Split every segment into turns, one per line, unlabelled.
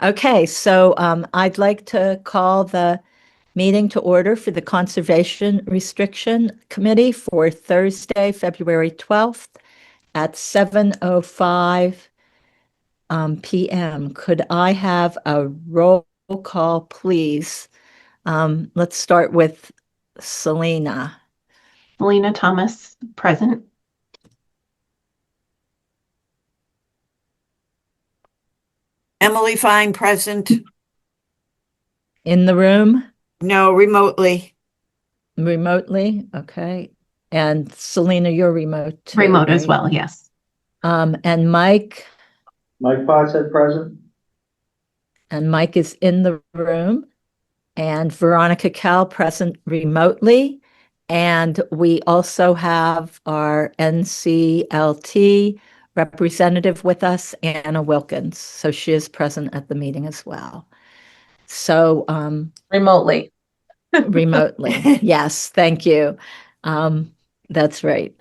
Okay, so I'd like to call the meeting to order for the Conservation Restriction Committee for Thursday, February 12th at 7:05 p.m. Could I have a roll call, please? Let's start with Selena.
Selena Thomas, present.
Emily Fine, present.
In the room?
No, remotely.
Remotely? Okay. And Selena, you're remote too,
Remote as
right?
well, yes.
And Mike?
Mike Potts present.
And Mike is in the room. And Veronica Cal present remotely. And we also have our NCLT representative with us, Anna Wilkins. So she is present at the meeting as well. So
Remotely.
remotely. Yes, thank you. That's right.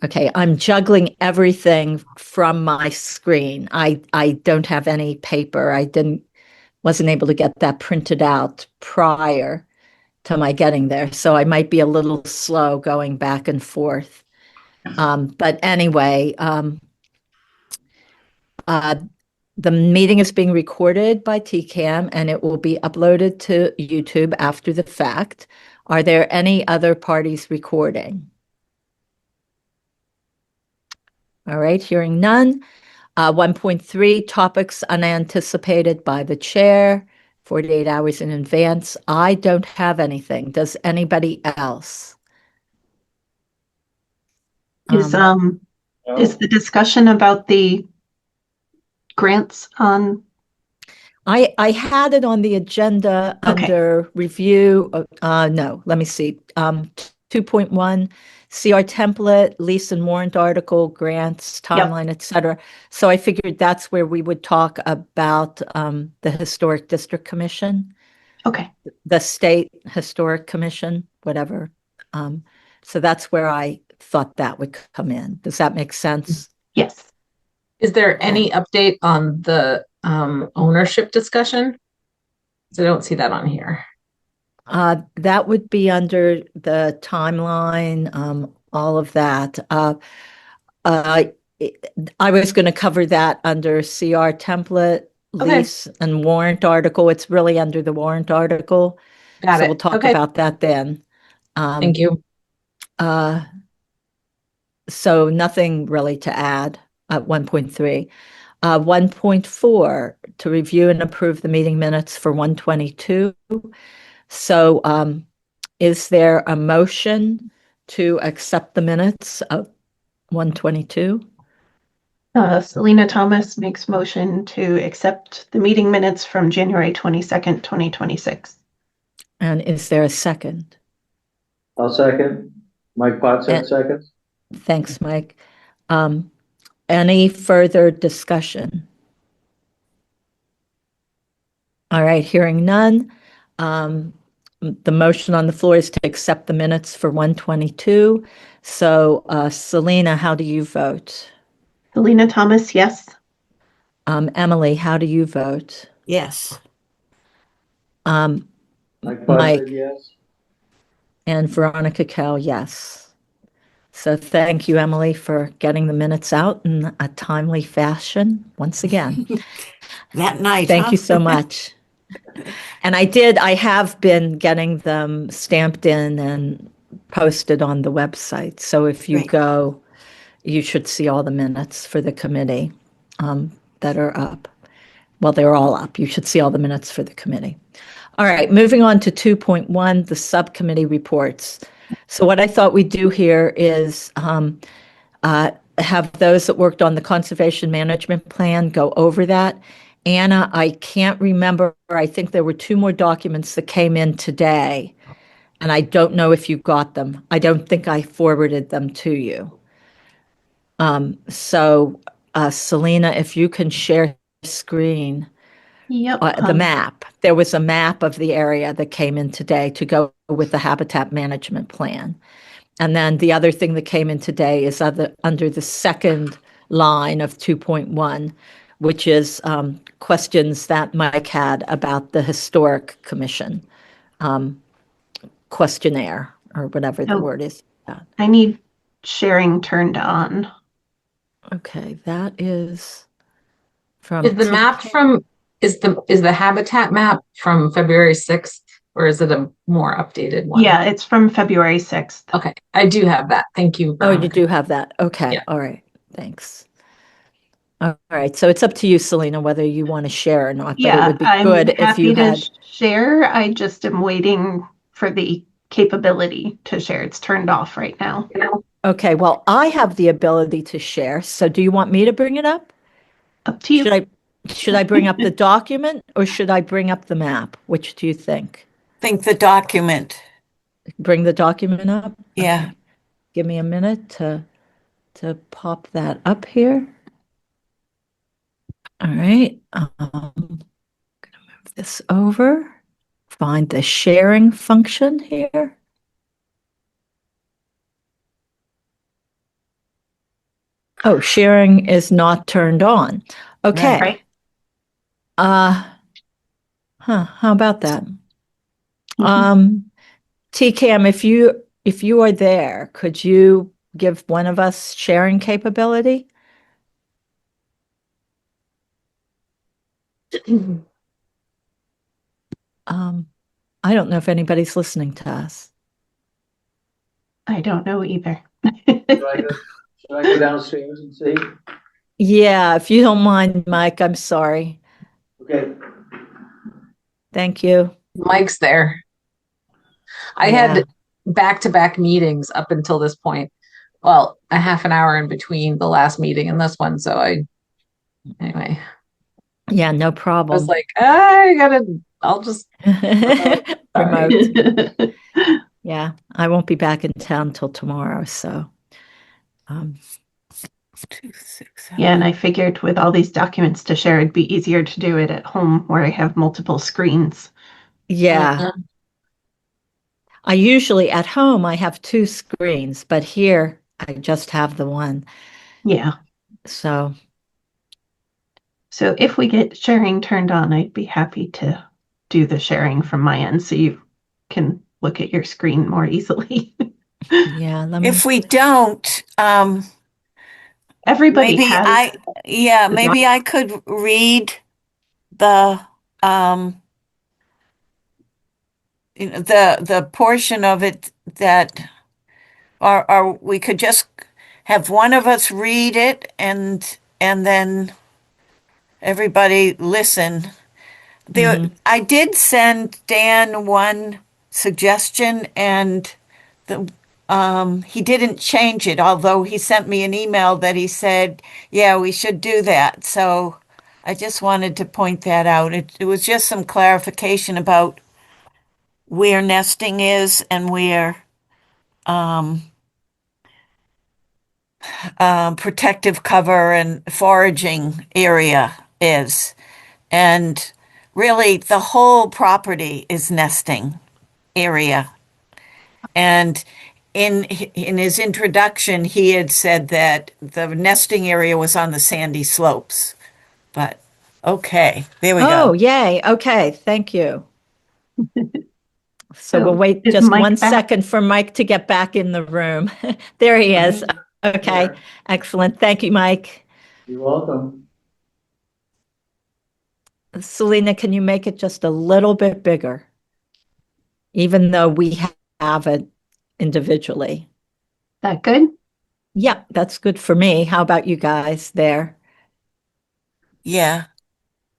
Okay, I'm juggling everything from my screen. I don't have any paper. Wasn't able to get that printed out prior to my getting there, so I might be a little slow going back and forth. But anyway, the meeting is being recorded by TCAM and it will be uploaded to YouTube after the fact. Are there any other parties recording? All right, hearing none. 1.3 topics unanticipated by the chair, 48 hours in advance. I don't have anything. Does anybody else?
Is the discussion about the grants on?
I had it on the agenda
Okay.
under review. No, let me see. 2.1, CR template, lease and warrant article, grants, timeline, etc. So I figured that's where we would talk about the Historic District Commission.
Okay.
The State Historic Commission, whatever. So that's where I thought that would come in. Does that make sense?
Yes.
Is there any update on the ownership discussion? So I don't see that on here.
That would be under the timeline, all of that. I was going to cover that under CR template,
Okay.
lease, and warrant article. It's really under the warrant article.
Got
So
it.
we'll talk
Okay.
about that then.
Thank you.
So nothing really to add at 1.3. 1.4, to review and approve the meeting minutes for 122. So is there a motion to accept the minutes of 122?
Selena Thomas makes motion to accept the meeting minutes from January 22nd, 2026.
And is there a second?
I'll second. Mike Potts seconds.
Thanks, Mike. Any further discussion? All right, hearing none. The motion on the floor is to accept the minutes for 122. So, Selena, how do you vote?
Selena Thomas, yes.
Emily, how do you vote?
Yes.
Mike Potts
Mike.
yes.
And Veronica Kell, yes. So thank you, Emily, for getting the minutes out in a timely fashion once again.
That night.
Thank you so much. And I have been getting them stamped in and posted on the website. So if you
Great.
go, you should see all the minutes for the committee that are up. Well, they're all up. You should see all the minutes for the committee. All right, moving on to 2.1, the subcommittee reports. So what I thought we'd do here is have those that worked on the conservation management plan go over that. Anna, I can't remember. I think there were 2 more documents that came in today, and I don't know if you got them. I don't think I forwarded them to you. So, Selena, if you can share screen.
Yep.
The map. There was a map of the area that came in today to go with the habitat management plan. And then the other thing that came in today is under the second line of 2.1, which is questions that Mike had about the Historic Commission questionnaire, or whatever the
Oh.
word is.
I need sharing turned on.
Okay, that is from
Is the map from, is the habitat map from February 6th, or is it a more updated one?
Yeah, it's from February 6th.
Okay, I do have that. Thank you.
Oh, you
Veronica.
do have that. Okay,
Yeah.
all right, thanks. All right, so it's up to you, Selena, whether you want to share or not, but it
Yeah,
would be
I'm
good if
happy
you
to
had.
share. I just am waiting for the capability to share. It's turned off right now.
Okay, well, I have the ability to share, so do you want me to bring it up?
Up to you.
Should I bring up the document or should I bring up the map? Which do you think?
Think the document.
Bring the document up?
Yeah.
Okay. Give me a minute to pop that up here. All right. Gonna move this over. Find the sharing function here. Oh, sharing is not turned on. Okay.
Right.
How about that?
Mhm.
TCAM, if you are there, could you give one of us sharing capability? I don't know if anybody's listening to us.
I don't know either.
Should I go downstairs and see?
Yeah, if you don't mind, Mike, I'm sorry.
Okay.
Thank you.
Mike's there. I
Yeah.
had back-to-back meetings up until this point. Well, a half an hour in between the last meeting and this one. So anyway,
Yeah, no
I was
problem.
like, I'll just
Remote. Yeah, I won't be back in town till tomorrow, so.
2, 6,
Yeah, and I figured with all these documents to share, it'd be easier to do it at home where I have multiple screens.
Yeah. I usually at home I have two screens, but here I just have the one.
Yeah.
So,
So if we get sharing turned on, I'd be happy to do the sharing from my end so you can look at your screen more easily.
yeah, let me.
If we don't,
Everybody
maybe
has.
maybe I could read the the portion of it that, or we could just have one of us read it and then everybody listen.
Mhm.
I did send Dan one suggestion, and he didn't change it, although he sent me an email that he said, yeah, we should do that. So I just wanted to point that out. It was just some clarification about where nesting is and where protective cover and foraging area is. And really, the whole property is nesting area. And in his introduction, he had said that the nesting area was on the sandy slopes. But okay, there we
Oh,
go.
yay. Okay, thank you. So we'll wait
is
just
Mike
1
back?
second for Mike to get back in the room. There he is. Okay,
Yeah.
excellent. Thank you, Mike.
You're welcome.
Selena, can you make it just a little bit bigger? Even though we have it individually.
That good?
Yeah, that's good for me. How about you guys there?
Yeah.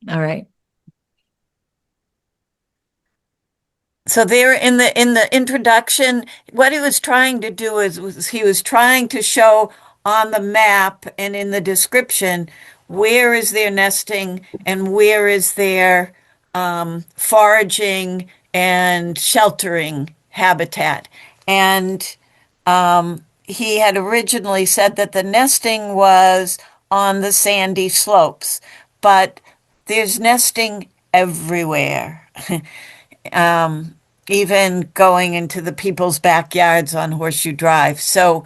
All right.
So there in the introduction, what he was trying to do was he was trying to show on the map and in the description where is their nesting and where is their foraging and sheltering habitat. And he had originally said that the nesting was on the sandy slopes, but there's nesting everywhere. Even going into the people's backyards on Horseshoe Drive. So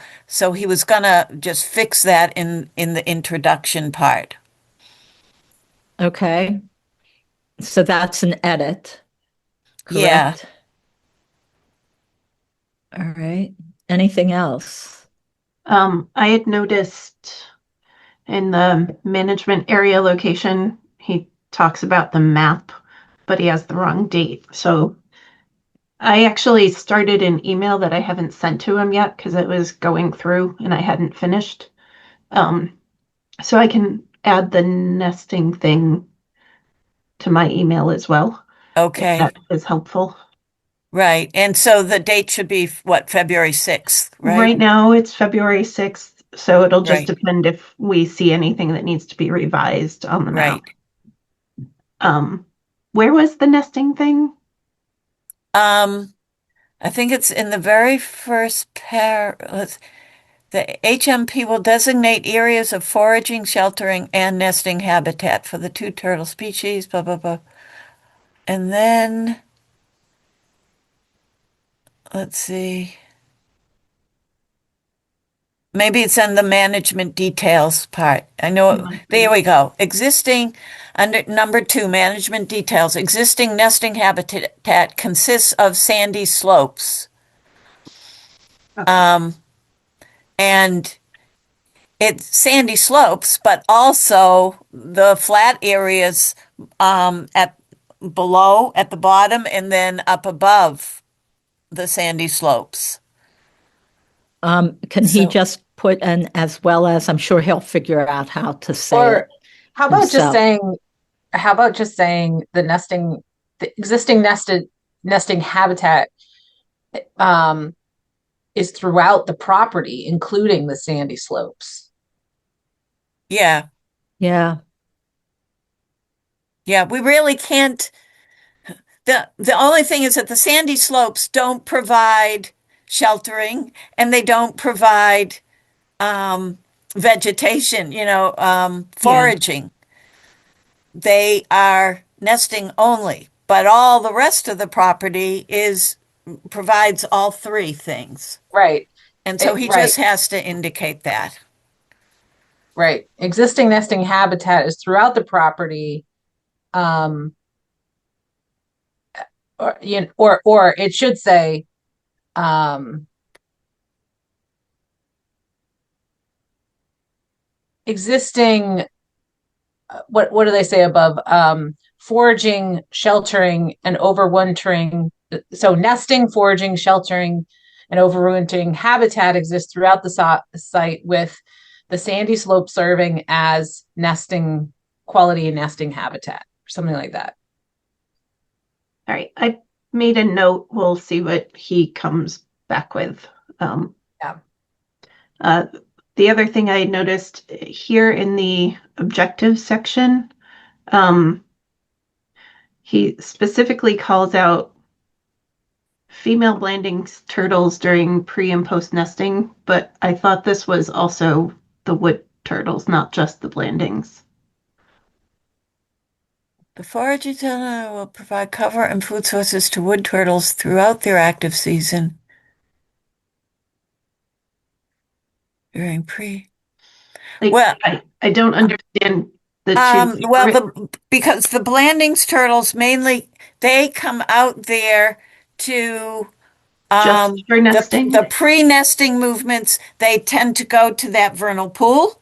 he was gonna just fix that in the introduction part.
Okay. So that's an edit,
Yeah.
correct? All right. Anything else?
I had noticed in the management area location, he talks about the map, but he has the wrong date. So I actually started an email that I haven't sent to him yet because it was going through and I hadn't finished. So I can add the nesting thing to my email as well, if
Okay.
that is helpful.
Right. And so the date should be what, February 6th, right?
Right now it's February 6th, so it'll just
Right.
depend if we see anything that needs to be revised on the map.
Right.
Where was the nesting thing?
I think it's in the very first the HMP will designate areas of foraging, sheltering, and nesting habitat for the two turtle species, blah, blah, blah. And then, let's see. Maybe it's in the management details part. I know, there we go. Existing, under number 2, management details. Existing nesting habitat consists of sandy slopes.
Okay.
And it's sandy slopes, but also the flat areas at below, at the bottom, and then up above the sandy slopes.
Can he
So-
just put in as well as, I'm sure he'll figure out how to say
Or
it.
how about just
himself.
saying, the existing nesting habitat is throughout the property, including the sandy slopes.
Yeah,
Yeah.
yeah, we really can't. The only thing is that the sandy slopes don't provide sheltering and they don't provide vegetation, foraging. They are nesting only, but all the rest of the property provides all 3 things.
Right,
And so he
right.
just has to indicate that.
right. Existing nesting habitat is throughout the property. Or it should say, existing, what do they say above? Foraging, sheltering, and overwintering. So nesting, foraging, sheltering, and overwintering habitat exists throughout the site, with the sandy slope serving as nesting quality and nesting habitat, or something like that.
All right. I made a note. We'll see what he comes back with.
Yeah.
The other thing I noticed here in the objectives section, he specifically calls out female blanding turtles during pre and post nesting, but I thought this was also the wood turtles, not just the blandings.
The foraging center will provide cover and food sources to wood turtles throughout their active season. During
Like,
Well-
I don't understand the two.
because the Blandings turtles mainly, they come out there to
Just for nesting?
the pre-nesting movements, they tend to go to that vernal pool.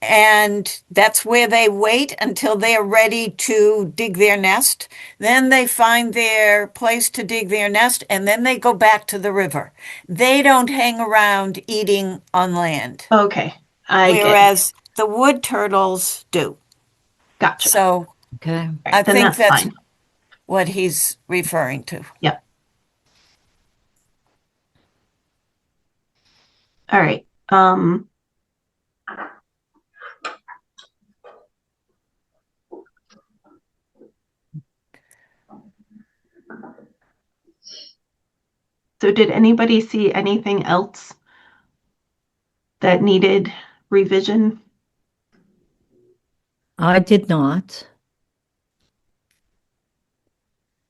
And that's where they wait until they're ready to dig their nest. Then they find their place to dig their nest, and then they go back to the river. They don't hang around eating on land,
Okay, I get it.
whereas the wood turtles do.
Gotcha.
So
Okay.
Right,
I
then
think that's
fine.
what he's referring to.
Yep. All right. So did anybody see anything else that needed revision?
I did not.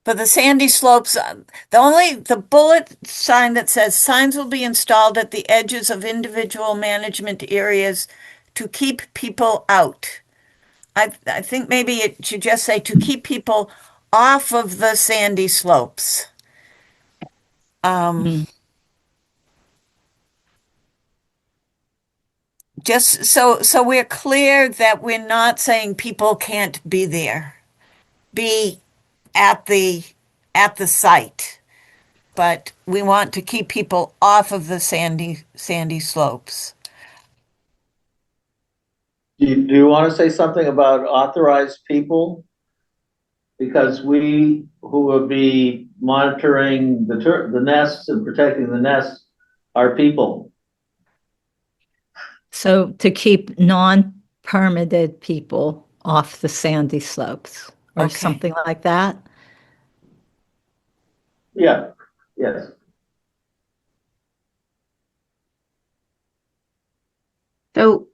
For the sandy slopes, the bullet sign that says signs will be installed at the edges of individual management areas to keep people out. I think maybe it should just say to keep people off of the sandy slopes.
Mm.
Just so we're clear that we're not saying people can't be there, be at the site, but we want to keep people off of the sandy slopes.
Do you want to say something about authorized people? Because we who will be monitoring the nests and protecting the nests are people.
So to keep non-permitted people off the sandy slopes or
Okay.
something like that.
Yeah, yes.
So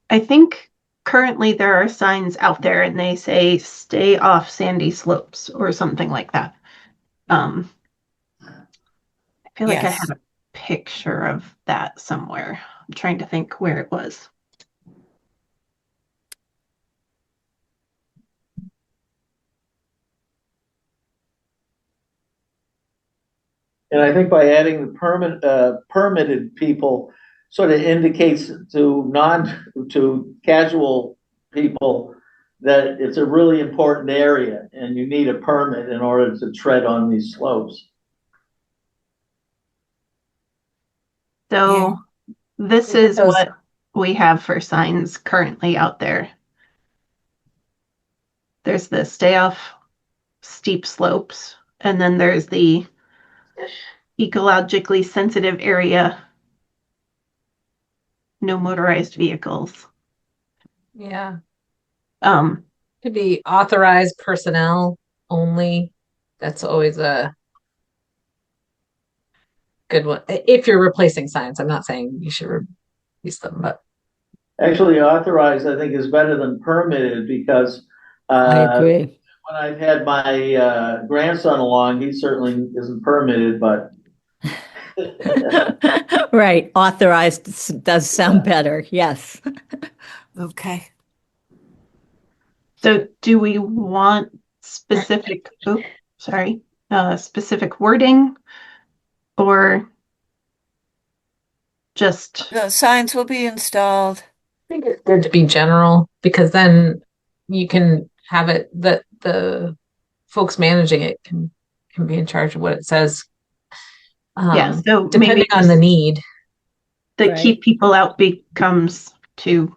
I think currently there are signs out there and they say stay off sandy slopes or something like that. I feel like I
Yes.
had a picture of that somewhere. I'm trying to think where it was.
And I think by adding the permitted people sort of indicates to casual people that it's a really important area and you need a permit in order to tread on these slopes.
So this is
Those-
what we have for signs currently out there. There's the stay off steep slopes, and then there's the ecologically sensitive area, no motorized vehicles.
Yeah,
Um,
could be authorized personnel only. That's always a good one. If you're replacing signs, I'm not saying you should replace them, but
Actually, authorized, I think, is better than permitted because
I agree.
when I've had my grandson along, he certainly isn't permitted, but
Right. Authorized does sound better. Yes.
Okay.
so do we want specific, specific wording or just,
The signs will be installed.
I think it's good to be general because then you can have it that the folks managing it can be in charge of what it says.
yeah, so
Depending
maybe
on the need.
the
Right.
keep people out becomes to,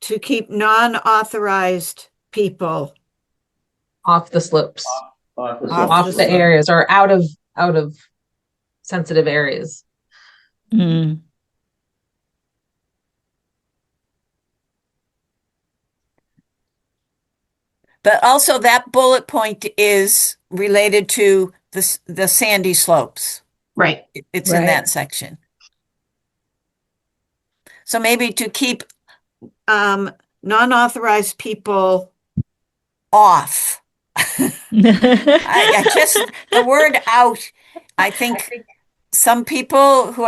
To keep non-authorized people
Off the slopes,
off the
Off
off
slopes.
the areas, or out of sensitive areas.
Mm.
but also that bullet point is related to the sandy slopes.
right.
It's in
Right.
that section. So maybe to keep non-authorized people off. I just the word out. I think some people who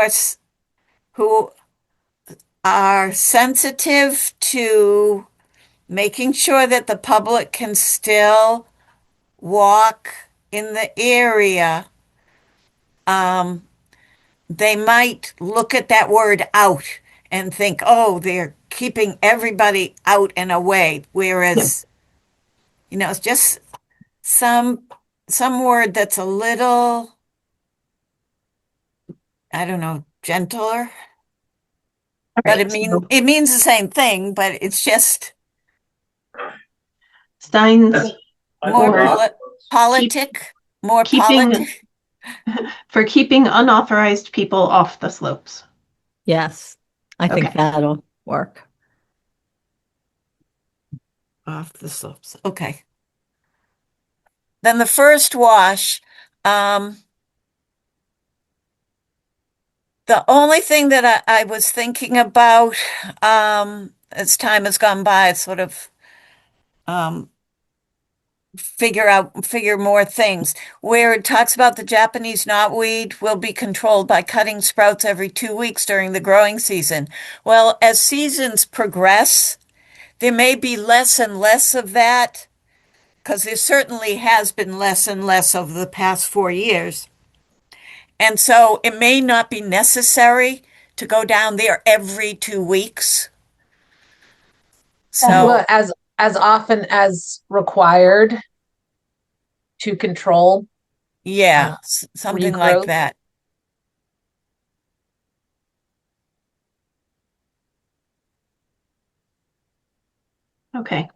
are sensitive to making sure that the public can still walk in the area, they might look at that word out and think, oh, they're keeping everybody out and away. Whereas, it's just some word that's a little, I don't know, gentler. But
Right, so
it means the same thing, but it's just
signs
more
Or-
politic, more
keeping-
politic.
for keeping unauthorized people off the slopes.
Yes. I think
Okay.
that'll work.
Off the slopes. Okay. Then the first wash, the only thing that I was thinking about, as time has gone by, sort of, figure more things, where it talks about the Japanese knotweed will be controlled by cutting sprouts every 2 weeks during the growing season. Well, as seasons progress there may be less and less of that, because there certainly has been less and less over the past 4 years. And so it may not be necessary to go down there every 2 weeks. So,
Well, as often as required to control.
yeah, something like
regrowth.
that.
Okay.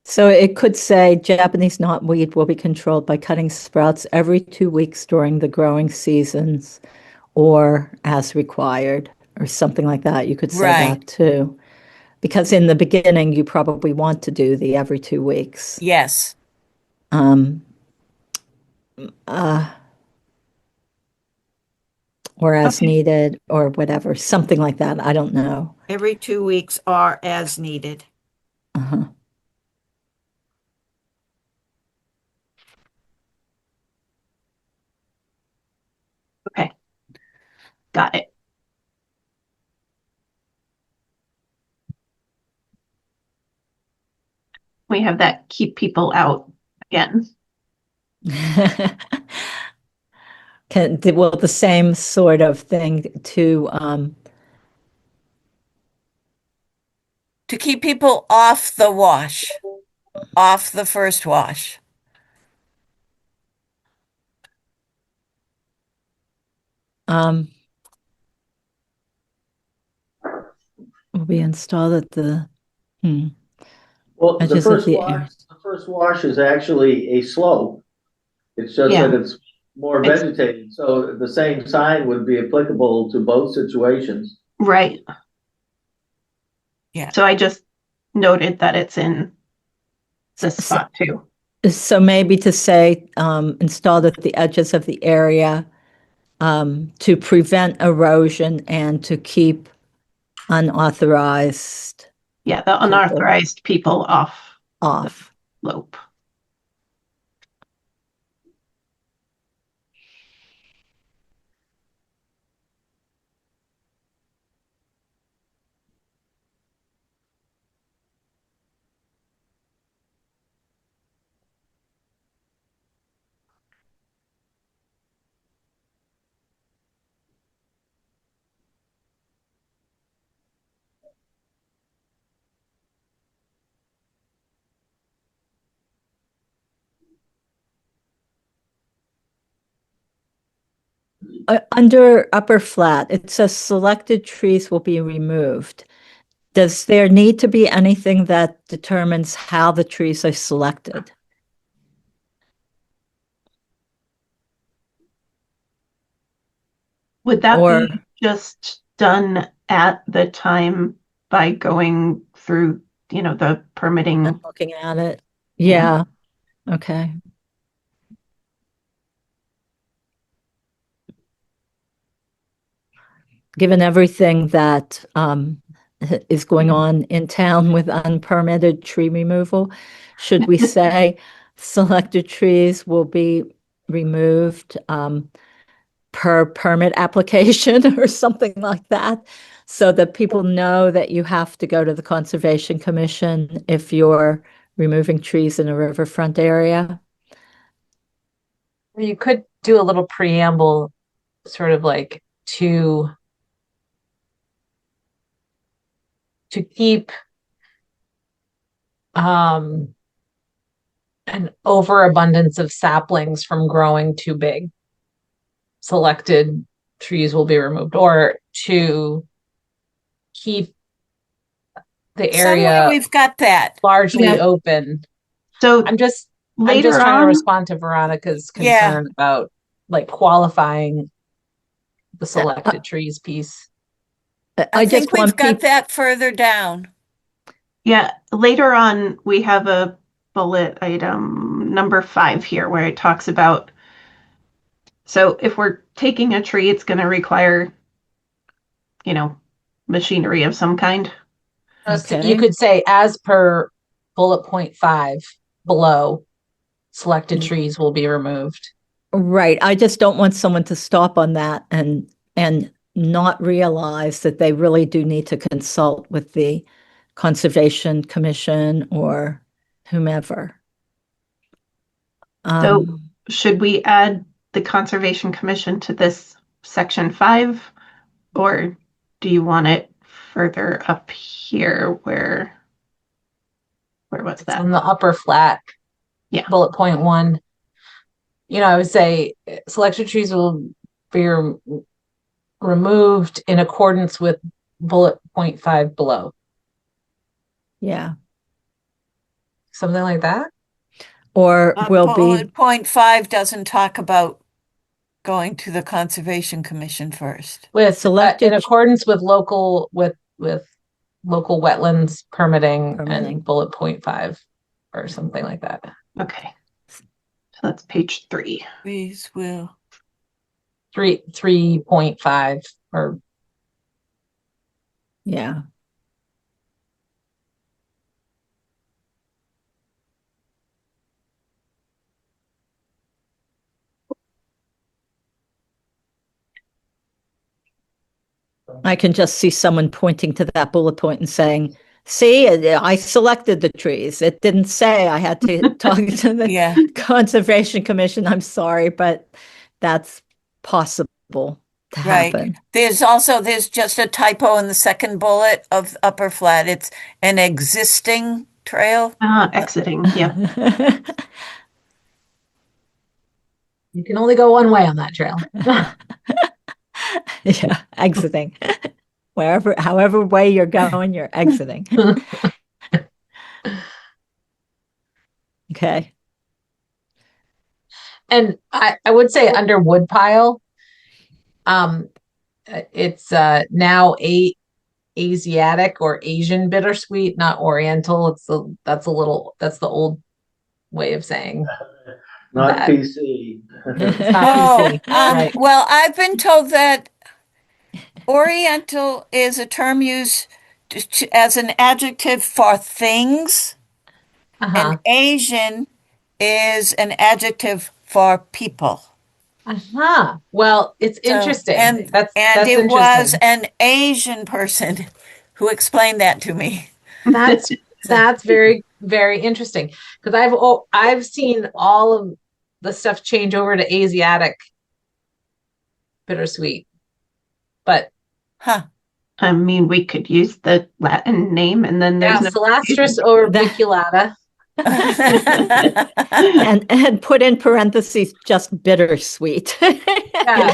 So it could say Japanese knotweed will be controlled by cutting sprouts every 2 weeks during the growing seasons or as required, or something like that. You could say
Right.
that too. Because in the beginning, you probably want to do the every 2 weeks.
Yes.
Um, or as
Okay.
needed, or whatever, something like that. I don't know.
Every 2 weeks or as needed.
Uh-huh.
Okay. Got it. We have that keep people out again.
Well, the same sort of thing
To keep people off the wash, off the first wash.
will be installed at the
Well, the
edges of
first
the
wash,
air.
the first wash is actually a slope. It's just
Yeah.
that it's more
It's-
vegetated, so the same sign would be applicable to both situations.
Right.
Yeah.
So I just noted that it's in this spot too.
So maybe to say installed at the edges of the area to prevent erosion and to keep unauthorized
Yeah, the unauthorized people off
off.
slope.
Under upper flat, it says selected trees will be removed. Does there need to be anything that determines how the trees are selected?
Would that
Or-
be just done at the time by going through, the permitting?
And looking at it? Yeah. Okay. Given everything that is going on in town with unpermitted tree removal, should we say selected trees will be removed per permit application or something like that? So that people know that you have to go to the Conservation Commission if you're removing trees in a riverfront area?
You could do a little preamble, sort of like to keep an overabundance of saplings from growing too big. Selected trees will be removed, or to keep the
Somewhere
area
we've got that.
largely
Yeah.
open.
So
I'm just
later
trying to
on,
respond to Veronica's
Yeah.
concern about like qualifying the selected trees piece.
I
I
just
think we've
want
got
people.
that further down.
yeah, later on, we have a bullet item number 5 here where it talks about, so if we're taking a tree, it's going to require, machinery of some kind.
So
Okay.
you could say, as per bullet point 5 below, selected trees will be removed.
Right. I just don't want someone to stop on that and and not realize that they really do need to consult with the Conservation Commission or whomever.
So should we add the Conservation Commission to this section 5, or do you want it further up here where was
It's
that?
on the upper flat.
Yeah.
Bullet point 1. I would say selection trees will be removed in accordance with bullet point 5 below.
Yeah.
Something like that.
Or will be,
bullet point 5 doesn't talk about going to the Conservation Commission first.
With
Selected-
in accordance with local local wetlands permitting
Permitting.
and bullet point 5 or something like that.
Okay. So that's page 3.
Trees will
3.5 or
yeah. I can just see someone pointing to that bullet point and saying, see, I selected the trees. It didn't say I had to talk to the
Yeah.
Conservation Commission. I'm sorry, but that's possible to
Right.
happen.
There's just a typo in the second bullet of upper flat. It's an existing trail.
Exiting. Yeah.
you can only go one way on that trail.
Yeah, exiting. However way you're going, you're exiting. Okay.
And I would say under woodpile, it's now Asiatic or Asian bittersweet, not Oriental. That's the old way of saying
Not
that.
PC.
It's not
Oh,
PC, right?
well, I've been told that Oriental is a term used as an adjective for things,
Uh-huh.
and Asian is an adjective for people.
Uh-huh. Well, it's
So-
interesting.
And
That's
it
interesting.
was an Asian person who explained that to me.
That's very, very interesting because I've seen all of the stuff change over to Asiatic bittersweet, but
Huh.
I mean, we could use the Latin name and then there's
yeah,
no
Silastris orbiculata.
And put in parentheses just bittersweet.
Yeah.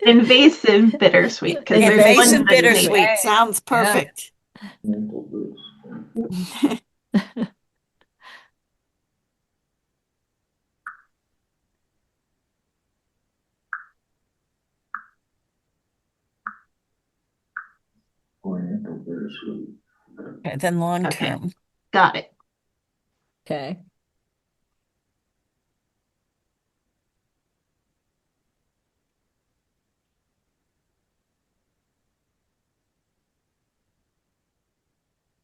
invasive bittersweet. 'Cause there's
Invasive
one
Invasive
that
bittersweet
makes-
sounds perfect.
Oriental bittersweet.
Okay, then long
Okay.
term.
Got it.
Okay.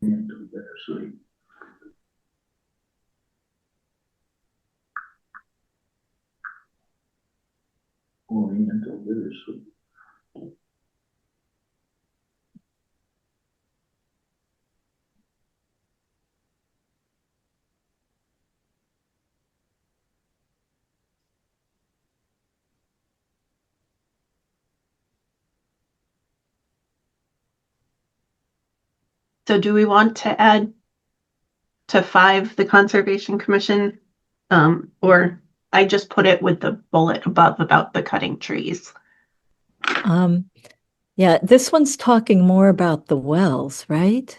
Oriental bittersweet. Oriental bittersweet.
So do we want to add to 5 the Conservation Commission? Or I just put it with the bullet above about the cutting trees.
Yeah, this one's talking more about the wells, right?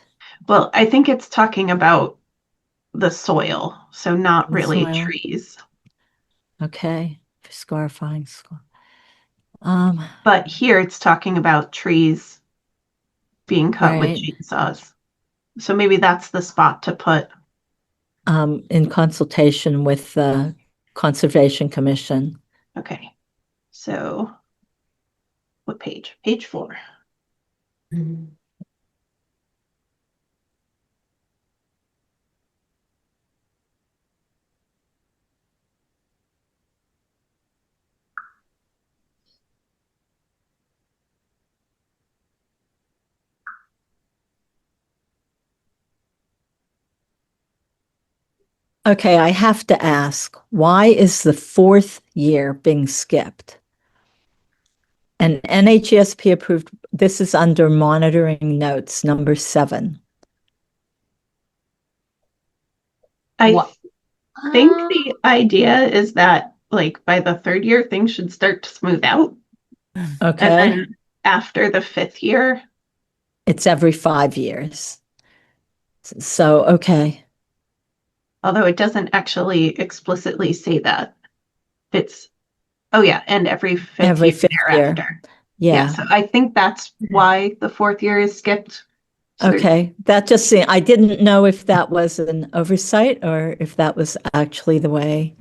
Well, I think it's talking about the soil, so not
The
really
soil.
trees.
Okay. Scarifying.
But here it's talking about trees being cut with
Right.
chainsaws. So maybe that's the spot to put.
In consultation with the Conservation Commission.
Okay. So what page? Page 4.
Okay, I have to ask, why is the fourth year being skipped? And NHESP approved, this is under monitoring notes, number 7.
I
Wha-
think
Uh,
the idea is that like by the third year, things should start to smooth out. And
Okay,
then after the fifth year,
it's every 5 years. So, okay,
although it doesn't actually explicitly say that. It's, oh yeah, and every fifth
every
year
5th year.
thereafter. Yeah,
Yeah.
so I think that's why the fourth year is skipped. So there's-
Okay, that just seemed, I didn't know if that was an oversight or if that was actually the way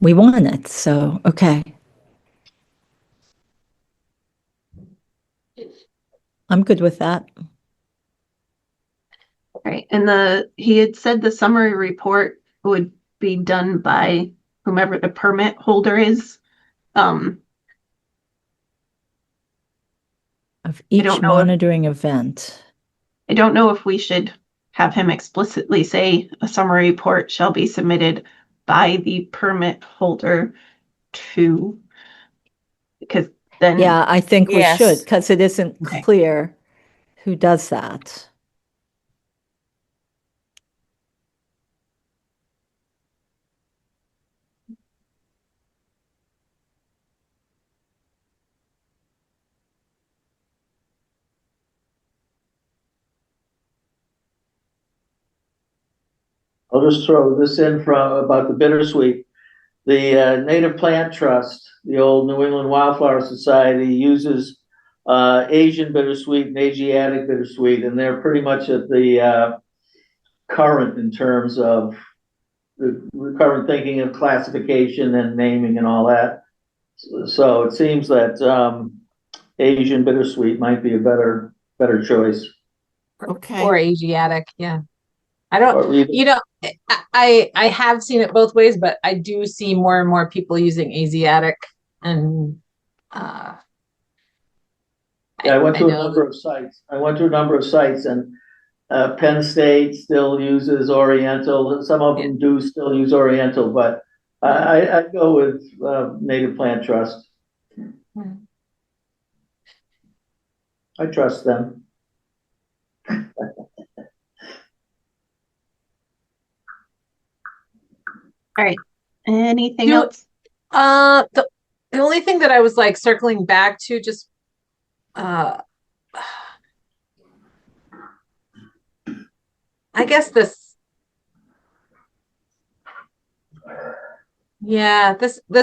we want it. So, okay. I'm good with that.
Right, and he had said the summary report would be done by whomever the permit holder is.
Of each
don't know if-
monitoring event.
I don't know if we should have him explicitly say a summary report shall be submitted by the permit holder to, because then.
Yeah, I think we
Yes.
should, because it isn't
Okay.
clear who does that.
I'll just throw this in from about the bittersweet. The Native Plant Trust, the old New England Wildflower Society, uses Asian bittersweet and Asiatic bittersweet, and they're pretty much at the current in terms of the current thinking of classification and naming and all that. So it seems that Asian bittersweet might be a better choice.
Okay.
or Asiatic, yeah. I don't,
Or either-
you know, I have seen it both ways, but I do see more and more people using Asiatic and
Yeah, I went to a
know
number of sites. And Penn State still uses Oriental. Some of them do still use Oriental, but I'd go with Native Plant Trust. I trust them.
All right, anything
Do-
else?
the only thing that I was like circling back to just I guess this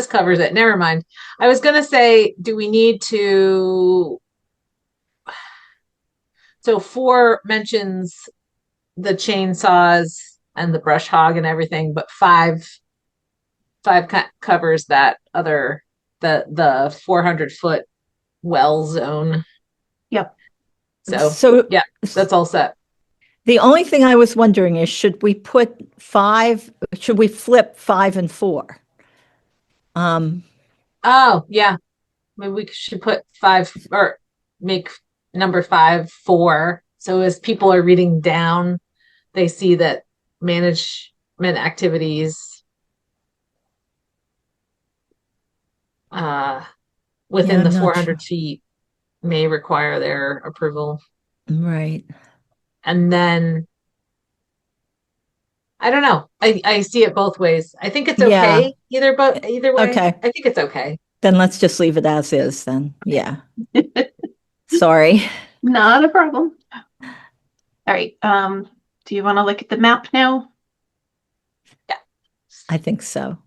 covers it. Never mind. I was gonna say, do we need to, so 4 mentions the chainsaws and the brush hog and everything, but 5 covers that other the 400-foot well zone.
Yep.
So yeah, that's all set.
The only thing I was wondering is, should we flip 5 and 4?
Oh yeah, maybe we should put 5 or make number 5 4. So as people are reading down, they see that management activities within
Yeah,
the
I'm not
400 feet may require their approval.
Right.
And then I don't know. I see it both ways. I think it's
Yeah.
okay either way.
Okay.
I think it's okay.
Then let's just leave it as is then. Yeah. Sorry.
Not a problem. All right, do you want to look at the map now?
I think so.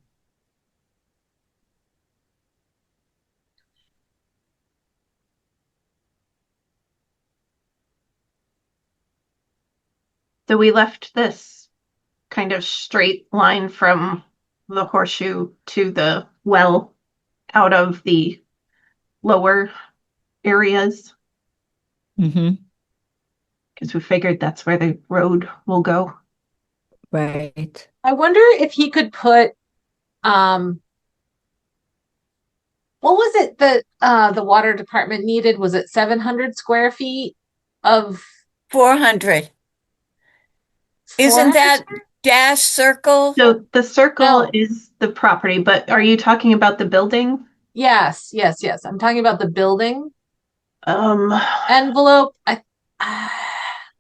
So we left this kind of straight line from the horseshoe to the well out of the lower areas
Mm-hmm.
because we figured that's where the road will go.
Right.
I wonder if he could put what was it that the water department needed? Was it 700 square feet of
400. Isn't
400
that
square-
dash circle?
So the circle
No.
is the property, but are you talking about the building?
Yes, yes, yes. I'm talking about the building
Um,
envelope. I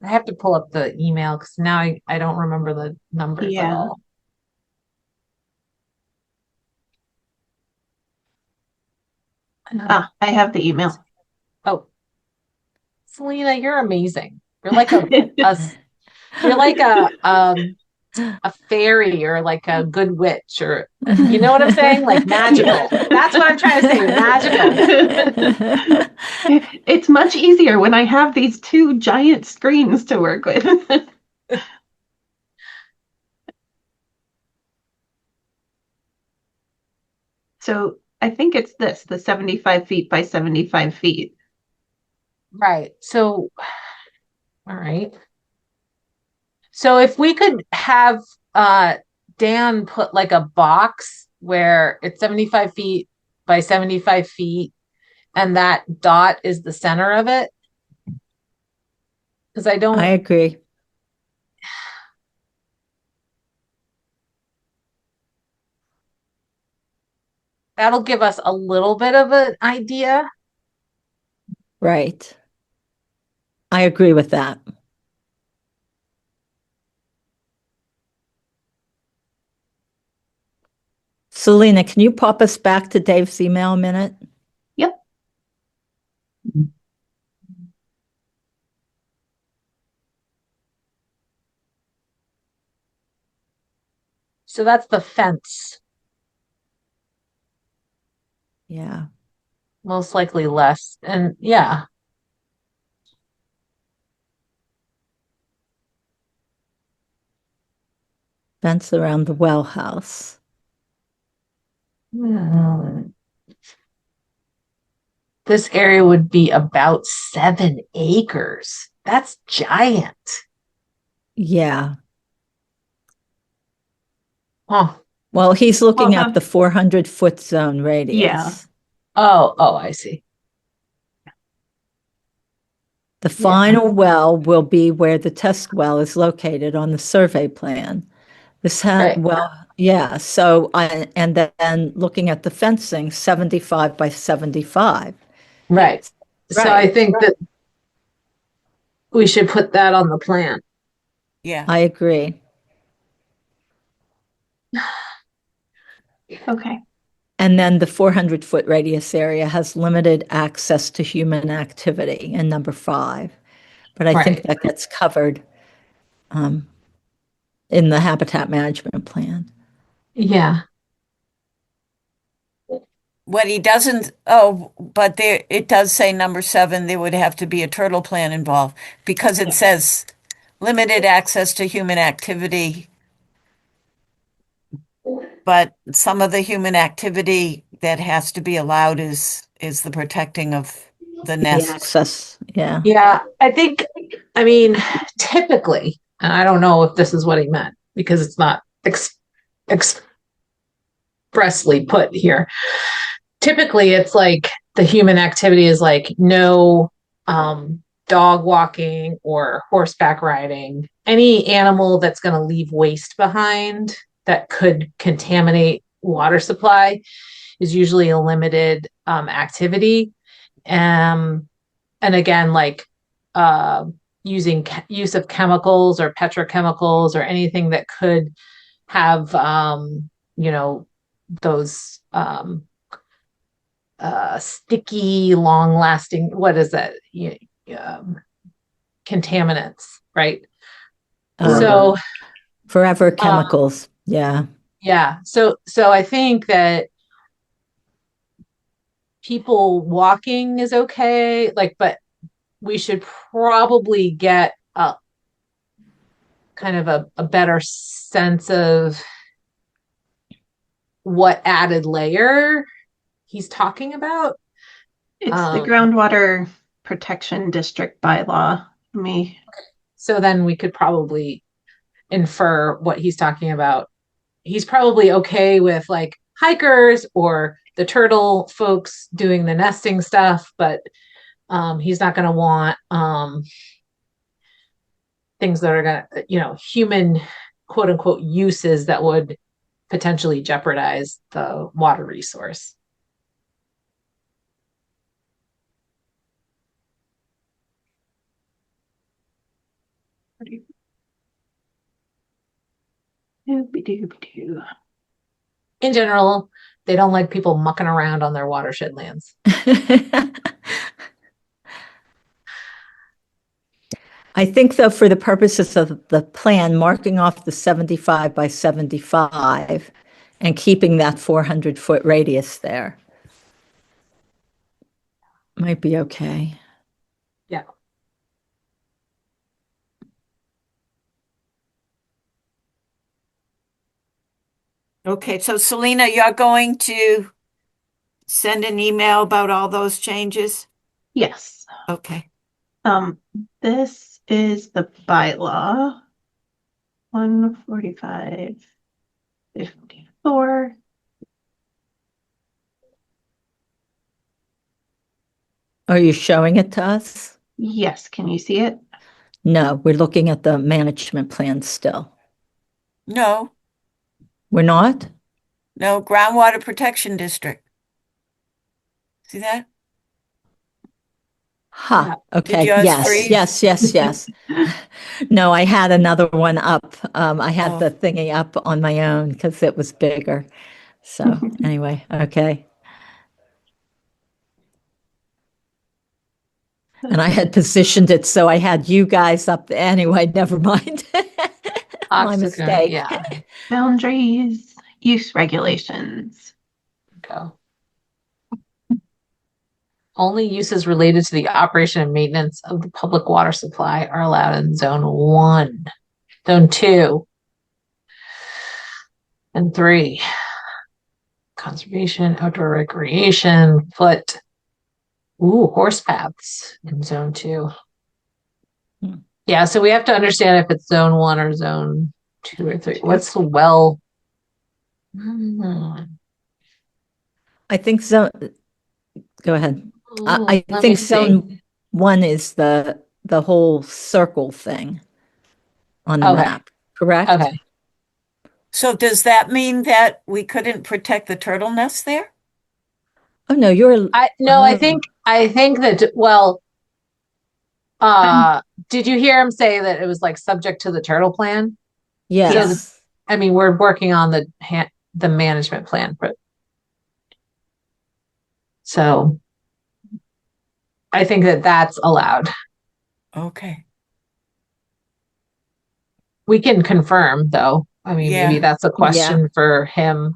have to pull up the email because now I don't remember the numbers at
Yeah.
all.
I have the email.
Oh, Selena, you're amazing. You're like you're like a fairy or like a good witch or you know what I'm saying? Like magical. That's what I'm trying to say. Magical.
It's much easier when I have these two giant screens to work with. So I think it's this, the 75 feet by 75 feet.
Right. So, all right. So if we could have Dan put like a box where it's 75 feet by 75 feet and that dot is the center of it. Because I
I
don't,
agree.
that'll give us a little bit of an idea.
Right. I agree with that. Selena, can you pop us back to Dave's email a minute?
Yep.
So that's the fence,
Yeah.
most likely less. And yeah,
Fence around the well house.
this area would be about 7 acres. That's giant.
Yeah.
Huh.
Well, he's looking
Uh-huh.
at the 400-foot zone radius.
Yeah.
Oh, I see.
The final well will be where the test well is located on the survey plan. This
Right.
yeah. So and then looking at the fencing, 75 by 75.
Right. So I think that we should put that on the plan.
Yeah.
I agree.
Okay.
And then the 400-foot radius area has limited access to human activity in number 5. But I think
Right.
that gets covered in the habitat management plan.
Yeah.
What he doesn't, oh, but there, it does say number 7, there would have to be a turtle plan involved because it says limited access to human activity. But some of the human activity that has to be allowed is the protecting of the
The
nests.
access, yeah.
Yeah. I mean, typically, and I don't know if this is what he meant because it's not expressly put here. Typically, it's like the human activity is like no dog walking or horseback riding, any animal that's going to leave waste behind that could contaminate water supply is usually a limited activity. And again, like use of chemicals or petrochemicals or anything that could have those sticky, long lasting, what is that? Contaminants, right? So
Forever chemicals, yeah.
yeah. So I think that people walking is okay, like, but we should probably get a kind of a better sense of what added layer he's talking about.
It's the groundwater protection district bylaw.
So then we could probably infer what he's talking about. He's probably okay with like hikers or the turtle folks doing the nesting stuff, but he's not going to want things that are going to, human quote unquote uses that would potentially jeopardize the water resource.
Doobie-doobie-doo.
In general, they don't like people mucking around on their watershed lands.
I think though, for the purposes of the plan, marking off the 75 by 75 and keeping that 400-foot radius there might be okay.
Yeah.
Okay, so Selena, you're going to send an email about all those changes?
Yes.
Okay.
This is the bylaw. 145-54.
Are you showing it to us?
Yes, can you see it?
No, we're looking at the management plan still.
No,
We're not?
no, groundwater protection district. See that?
Huh. Okay.
yours
Yes,
freeze?
yes. No, I had another one up. I had
Oh.
the thingy up on my own because it was bigger. So anyway, okay. And I had positioned it so I had you guys up there. Anyway, never mind. My mistake.
Yeah.
Boundaries, use regulations.
Go. Only uses related to the operation and maintenance of the public water supply are allowed in zone 1, zone 2, and 3. Conservation, outdoor recreation, foot. Ooh, horse paths in zone 2.
Hmm.
Yeah, so we have to understand if it's zone 1 or zone 2 or 3. What's the well?
I think so. Go ahead. I
Let me
think
see.
zone 1 is the whole circle thing on the
Okay.
map, correct?
Okay.
So does that mean that we couldn't protect the turtle nest there?
Oh no, you're
I
Oh.
think that did you hear him say that it was like subject to the turtle plan?
yes.
I mean, we're working on the management plan for, so I think that that's allowed.
Okay.
We can confirm though. I mean, maybe
Yeah.
that's a question for him.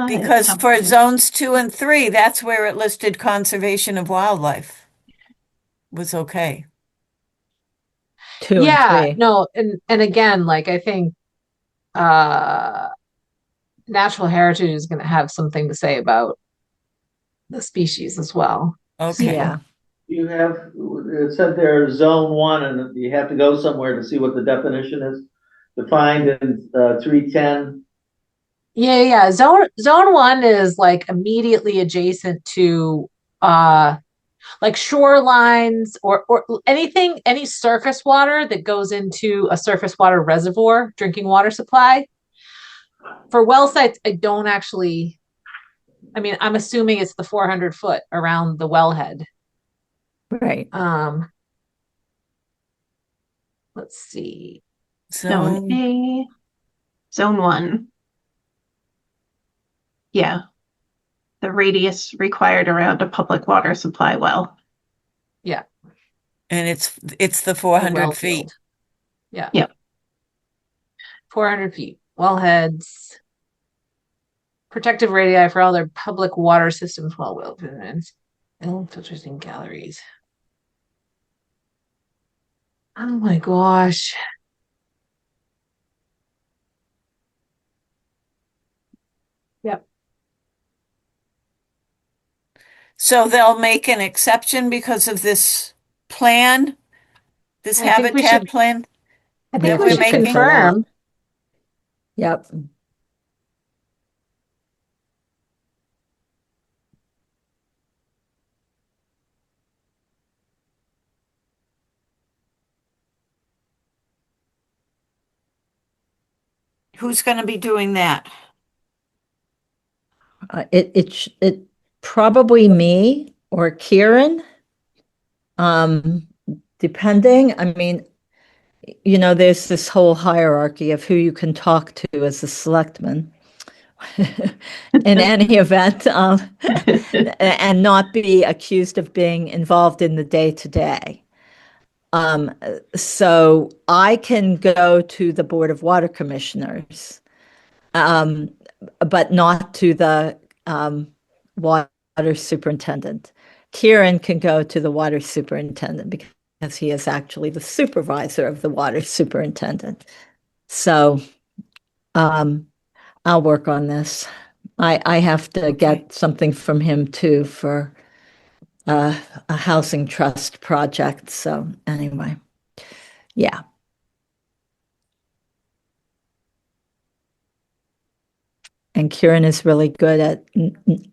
Because for zones 2 and 3, that's where it listed conservation of wildlife was okay.
2 and
Yeah,
3.
no, and again, like I think natural heritage is going to have something to say about the species as well.
Okay.
Yeah.
You have, it said there zone 1 and you have to go somewhere to see what the definition is defined in 310.
Yeah. Zone 1 is like immediately adjacent to like shorelines or anything, any surface water that goes into a surface water reservoir, drinking water supply. For well sites, I don't actually, I mean, I'm assuming it's the 400 foot around the wellhead.
Right.
Let's see.
Zone A, zone 1. Yeah. The radius required around a public water supply well.
Yeah.
And it's the 400
well
feet.
field. Yeah.
Yep.
400 feet. Wellheads. Protective radii for all their public water systems, well filters and galleries. Oh my gosh. Yep.
So they'll make an exception because of this plan, this
I think we
habitat
should-
plan?
I
We
think
have
we
we're
should
making?
confirm.
Yep.
Who's going to be doing that?
It probably me or Kieran. Depending, I mean, there's this whole hierarchy of who you can talk to as a selectman. In any event, and not be accused of being involved in the day-to-day. So I can go to the Board of Water Commissioners, but not to the water superintendent. Kieran can go to the water superintendent because he is actually the supervisor of the water superintendent. So I'll work on this. I have to get something from him too for a housing trust project. So anyway, yeah. And Kieran is really good at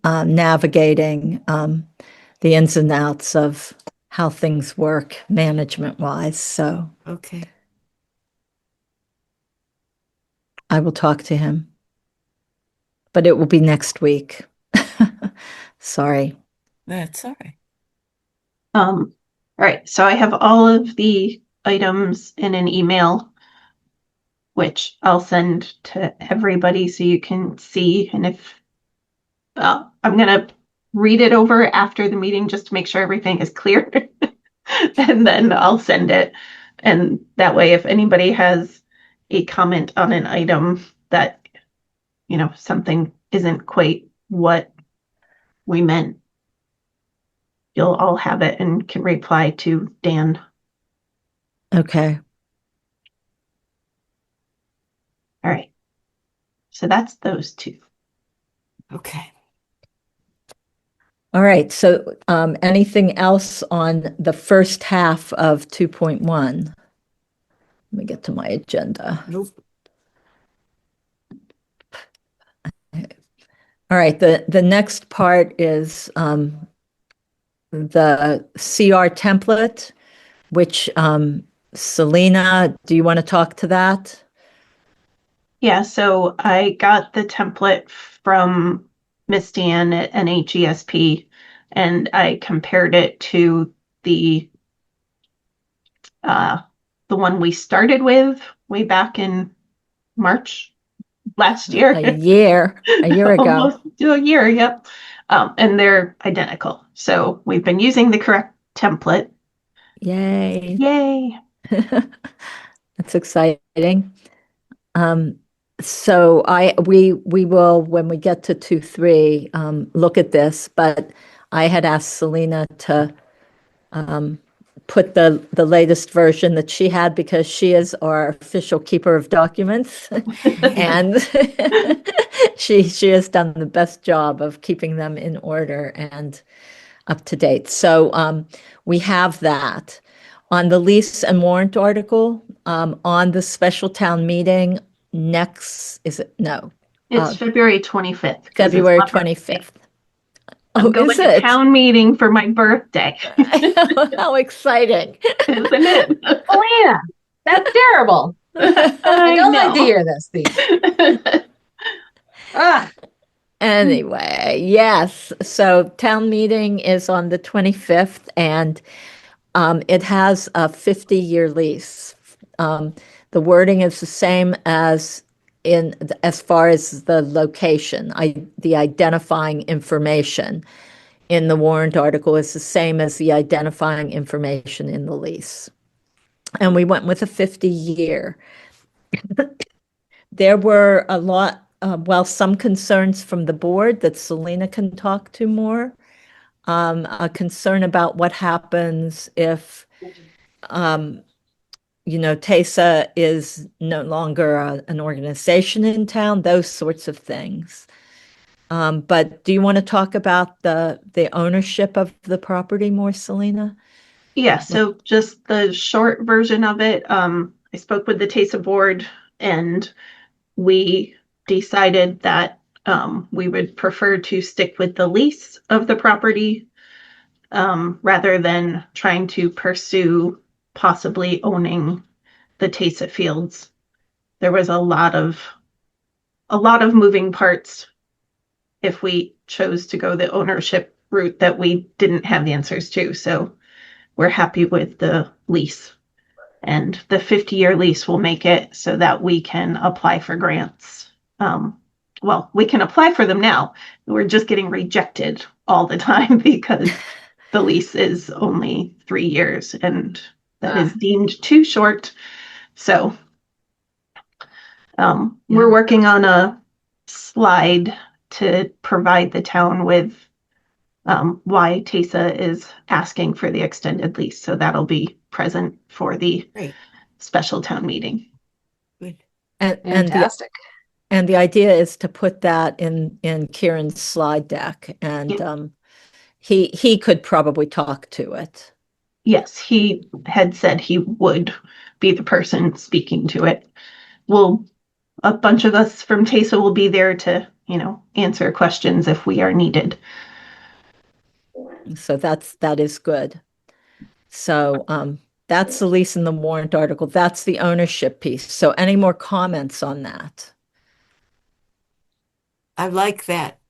navigating the ins and outs of how things work management-wise. So
Okay.
I will talk to him. But it will be next week. Sorry.
That's all right.
All right, so I have all of the items in an email, which I'll send to everybody so you can see. And if I'm gonna read it over after the meeting just to make sure everything is clear, and then I'll send it. And that way, if anybody has a comment on an item that something isn't quite what we meant, you'll all have it and can reply to Dan.
Okay.
All right. So that's those two.
Okay.
All right. So anything else on the first half of 2.1? Let me get to my agenda.
Nope.
All right. The next part is the CR template, which Selena, do you want to talk to that?
Yeah, so I got the template from Miss Dan at NHESP, and I compared it to the one we started with way back in March last year.
A year ago.
Almost to a year, yep. And they're identical. So we've been using the correct template.
Yay.
Yay.
That's exciting. So we will, when we get to 2.3, look at this, but I had asked Selena to put the latest version that she had because she is our official keeper of documents, and she has done the best job of keeping them in order and up to date. So we have that. On the lease and warrant article, on the special town meeting next, is it? No,
It's February 25th.
February 25th.
I'm going
is
to
it?
town meeting for my birthday.
How exciting.
Isn't it?
Elena, that's terrible. I don't like to hear this, Steve.
Anyway, yes. So town meeting is on the 25th, and it has a 50-year lease. The wording is the same as far as the location. The identifying information in the warrant article is the same as the identifying information in the lease. And we went with a 50-year. There were a lot, some concerns from the board that Selena can talk to more. A concern about what happens if, TESA is no longer an organization in town, those sorts of things. But do you want to talk about the ownership of the property more, Selena?
Yeah, so just the short version of it, I spoke with the TESA board, and we decided that we would prefer to stick with the lease of the property rather than trying to pursue possibly owning the TESA fields. There was a lot of a lot of moving parts if we chose to go the ownership route that we didn't have the answers to. So we're happy with the lease. And the 50-year lease will make it so that we can apply for grants. Well, we can apply for them now. We're just getting rejected all the time because the lease is only 3 years and that is deemed too short. So we're working on a slide to provide the town with why TESA is asking for the extended lease. So that'll be present for the
Great.
special town meeting.
Good.
And
Fantastic.
the idea is to put that in Kieran's slide deck, and he could probably talk to it.
Yes, he had said he would be the person speaking to it. A bunch of us from TESA will be there to, answer questions if we are needed.
So that is good. So that's the lease in the warrant article. That's the ownership piece. So any more comments on that?
I like that.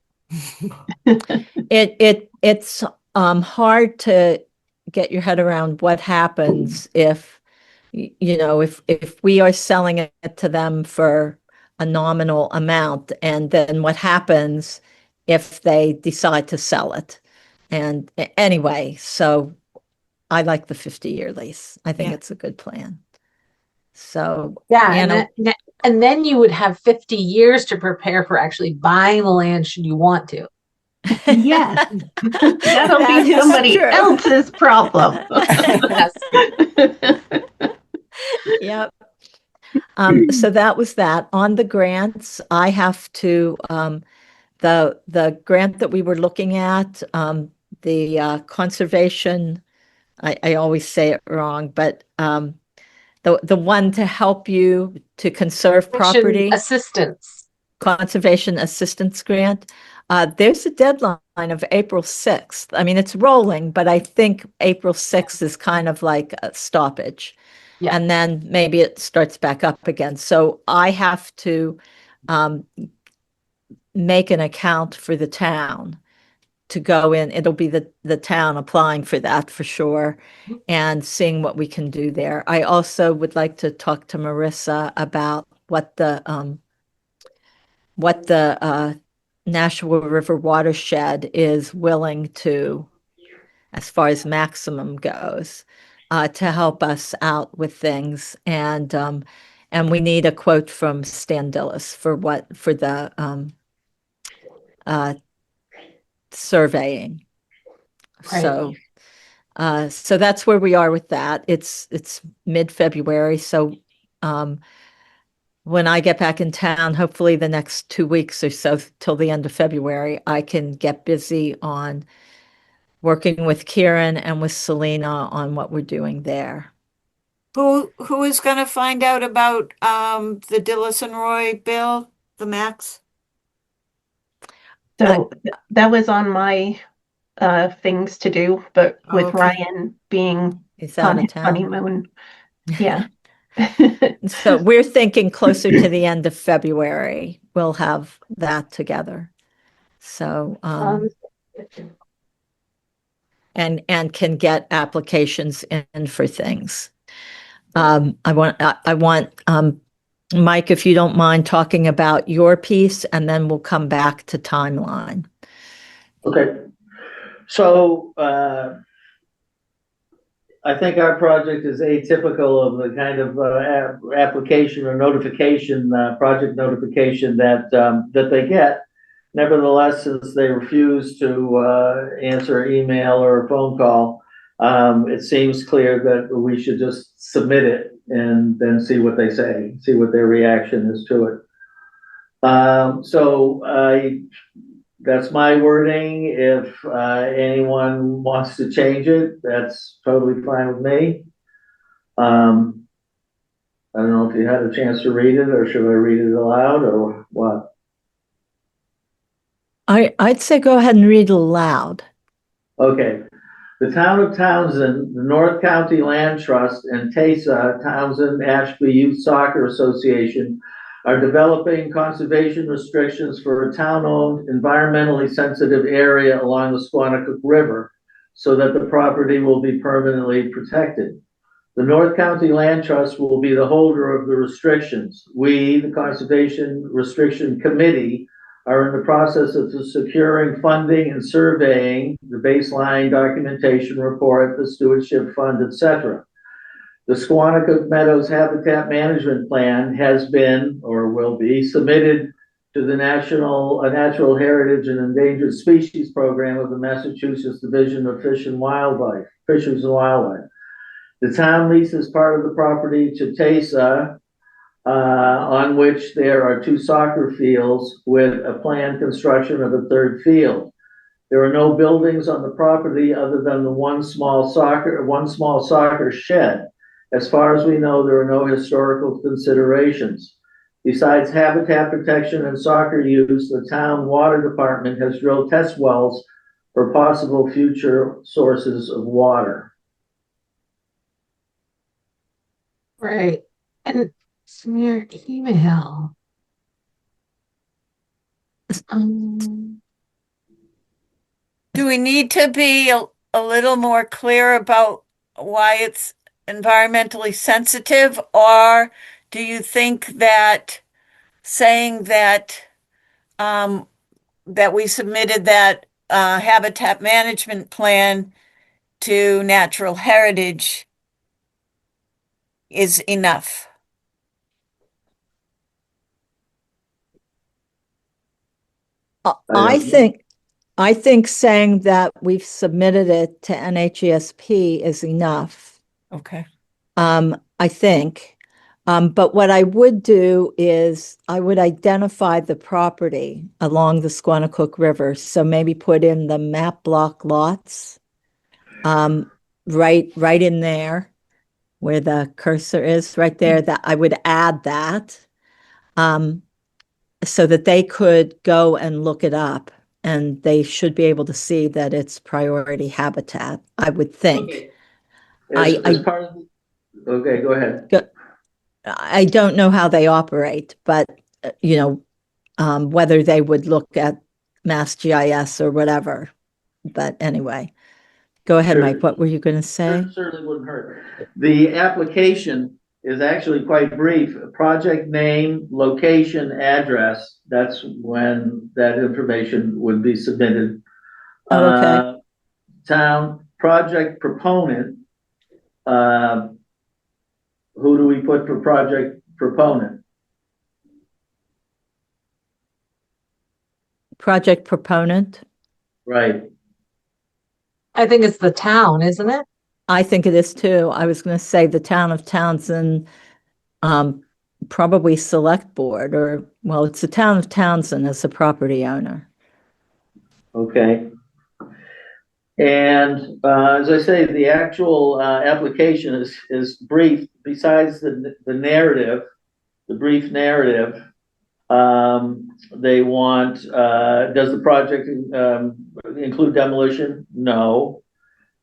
It's hard to get your head around what happens if if we are selling it to them for a nominal amount, and then what happens if they decide to sell it. And anyway, so I like the 50-year lease. I think
Yeah.
it's a good plan. So
Yeah,
Anna,
and then you would have 50 years to prepare for actually buying the land should you want to.
Yes, that'll
That
be
is
somebody
true.
else's problem.
Yes.
Yep. So that was that. On the grants, I have to the grant that we were looking at, the conservation. I always say it wrong, but the one to help you to conserve property,
Assistance.
conservation assistance grant. There's a deadline of April 6th. I mean, it's rolling, but I think April 6th is kind of like a stoppage.
Yeah.
And then maybe it starts back up again. So I have to make an account for the town to go in. It'll be the town applying for that for sure, and seeing what we can do there. I also would like to talk to Marissa about what the Nashua River watershed is willing to, as far as maximum goes, to help us out with things. And we need a quote from Stan Dillis for the surveying.
Right.
So that's where we are with that. It's mid-February, so when I get back in town, hopefully the next 2 weeks or so till the end of February, I can get busy on working with Kieran and with Selena on what we're doing there.
Who is going to find out about the Dillis and Roy bill, the max?
So that was on my things to do, but with
Okay.
Ryan being
Is out
on
of
his
town.
honeymoon, yeah.
So we're thinking closer to the end of February, we'll have that together. So and can get applications in for things. I want Mike, if you don't mind talking about your piece, and then we'll come back to timeline.
Okay. So, I think our project is atypical of the kind of application or notification, project notification that they get. Nevertheless, since they refuse to answer email or a phone call, it seems clear that we should just submit it and then see what they say, see what their reaction is to it. That's my wording. If anyone wants to change it, that's totally fine with me. I don't know if you had a chance to read it, or should I read it aloud, or what?
I'd say go ahead and read it aloud.
Okay. The Town of Townsend, the North County Land Trust, and TESA, Townsend Ashby Youth Soccer Association, are developing conservation restrictions for a town-owned, environmentally sensitive area along the Squanicook River so that the property will be permanently protected. The North County Land Trust will be the holder of the restrictions. We, the Conservation Restriction Committee, are in the process of securing funding and surveying the baseline documentation report, the stewardship fund, etc. The Squanicook Meadows Habitat Management Plan has been or will be submitted to the Natural Heritage and Endangered Species Program of the Massachusetts Division of Fisheries and Wildlife. The town leases part of the property to TESA, on which there are 2 soccer fields with a planned construction of a 3rd field. There are no buildings on the property other than the one small soccer shed. As far as we know, there are no historical considerations. Besides habitat protection and soccer use, the town water department has drilled test wells for possible future sources of water.
Right. And from your email.
Do we need to be a little more clear about why it's environmentally sensitive, or do you think that saying that that we submitted that habitat management plan to Natural Heritage is enough?
I think saying that we've submitted it to NHESP is enough.
Okay.
I think. But what I would do is I would identify the property along the Squanicook River. So maybe put in the map block lots, right in there where the cursor is, right there. That I would add that, so that they could go and look it up, and they should be able to see that it's priority habitat, I would think.
Okay.
I-
As part of okay, go ahead.
I don't know how they operate, but whether they would look at Mass GIS or whatever. But anyway, go ahead,
Sure.
Mike. What were you going to say?
Certainly wouldn't hurt. The application is actually quite brief. Project name, location, address. That's when that information would be submitted.
Oh, okay.
Town project proponent. Who do we put for project proponent?
Project proponent.
Right.
I think it's the town, isn't it?
I think it is too. I was going to say the town of Townsend, probably select board, or, well, it's the town of Townsend as a property owner.
Okay. And as I say, the actual application is brief. Besides the narrative, the brief narrative, they want, does the project include demolition? No.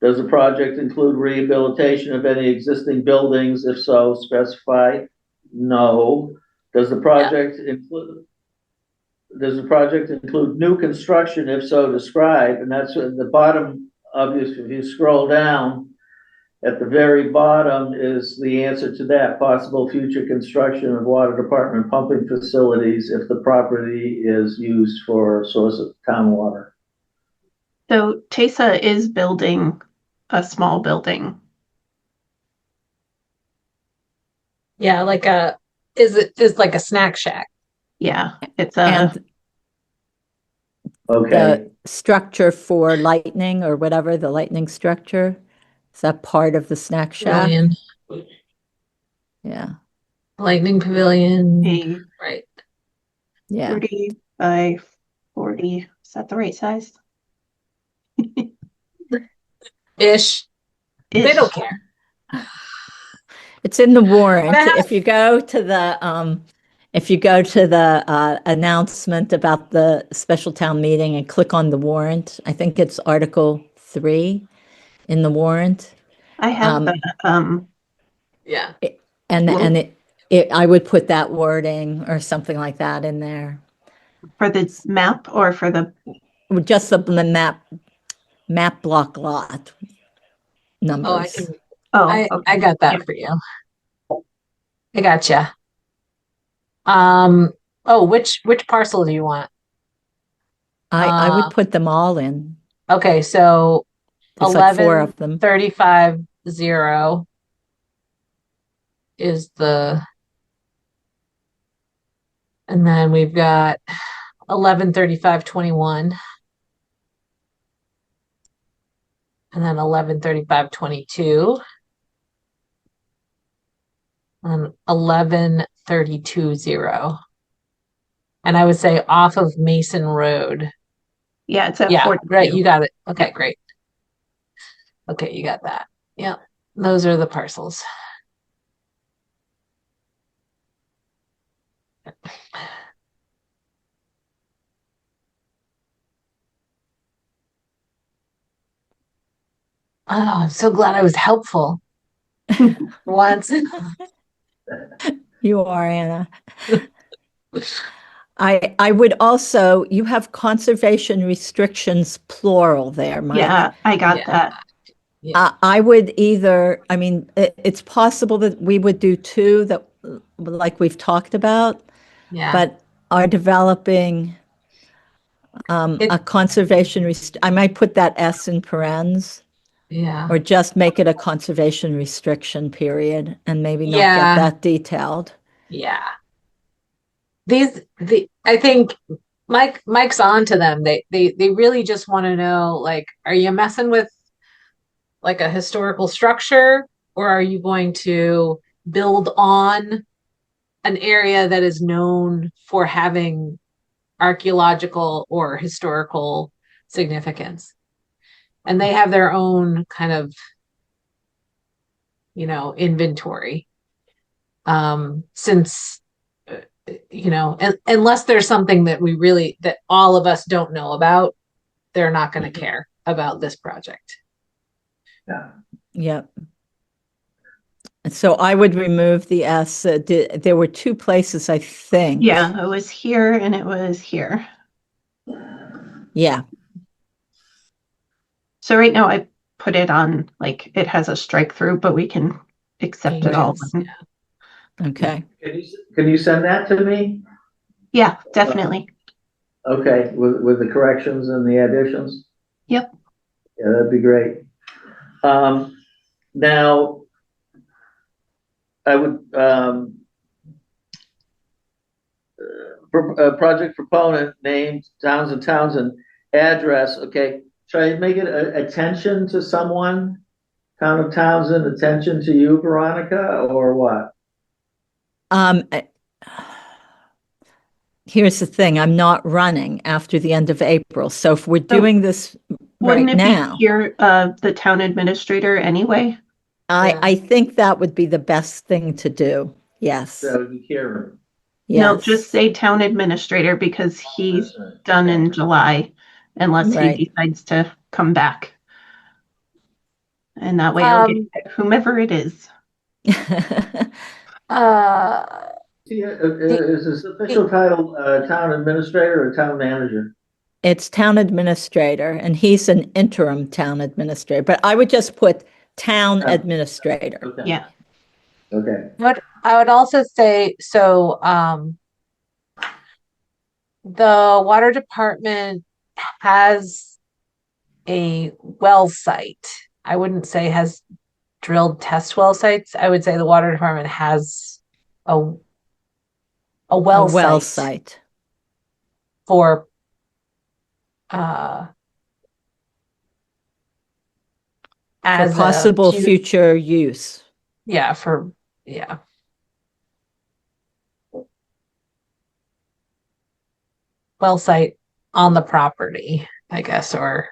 Does the project include rehabilitation of any existing buildings? If so, specify. No. Does the project include new construction? If so, describe. And that's at the bottom, obviously, if you scroll down, at the very bottom is the answer to that: possible future construction of water department pumping facilities if the property is used for a source of town water.
So TESA is building a small building.
Yeah, is like a snack shack.
Yeah, it's
And
Okay.
the structure for lightning or whatever, the lightning structure, is that part of the snack shack?
Pavilion.
Yeah.
Lightning pavilion.
a
Right.
Yeah.
30 by 40. Is that the right size?
Ish. They don't care.
It's in the warrant.
That-
If you go to the announcement about the special town meeting and click on the warrant, I think it's Article 3 in the warrant.
I have
Um,
the
Yeah.
And
Well-
and it I would put that wording or something like that in there.
For the map or for the,
Just the map block lot
Oh, I
numbers.
can,
oh,
I
okay.
got that
Yeah.
for you. I gotcha. Oh, which parcel do you want?
I would put them all in.
Okay, so
There's like 4 of them.
1135-0 is and then we've got 1135-21 and then 1135-22 and 1132-0. And I would say off of Mason Road.
Yeah, it's at
Yeah,
42.
right, you got it. Okay, great. Okay, you got that. Yeah, those are the parcels. Oh, I'm so glad I was helpful once.
You are, Anna. I would also, you have conservation restrictions plural there, Mike.
Yeah, I got
Yeah.
that.
I would either, I mean, it's possible that we would do 2 that, like we've talked about,
Yeah.
but are developing a conservation, I might put that S in parens,
Yeah.
or just make it a conservation restriction period and maybe not
Yeah.
get that detailed.
Yeah. I think Mike's on to them. They really just want to know, like, are you messing with like a historical structure, or are you going to build on an area that is known for having archaeological or historical significance? And they have their own kind of, inventory. Since unless there's something that all of us don't know about, they're not going to care about this project.
Yeah.
Yep. So I would remove the S. There were 2 places, I think.
Yeah, it was here and it was here.
Yeah.
So right now I put it on, like, it has a strike through, but we can accept it all.
Changes,
Okay.
Can you send that to me?
Yeah, definitely.
Okay, with the corrections and the additions?
Yep.
Yeah, that'd be great. Now, I would, project proponent, name, Townsend, address, okay. Should I make it attention to someone? Town of Townsend, attention to you, Veronica, or what?
Here's the thing, I'm not running after the end of April. So if we're doing this
Wouldn't
right
it
now,
be here, the town administrator anyway?
I think that would be the best thing to do. Yes.
So you hear
No,
Yes.
just say town administrator because he's
me.
done in July unless
Right.
he decides to come back. And that way I'll get whomever it is.
Is his official title town administrator or town manager?
It's town administrator, and he's an interim town administrator, but I would just put town
Oh.
administrator.
Okay.
Yeah.
Okay.
But I would also say, so the water department has a well site. I wouldn't say has drilled test well sites. I would say the water department has a well
A well
site
site.
for
For
as a
possible future use.
yeah, well site on the property, I guess, or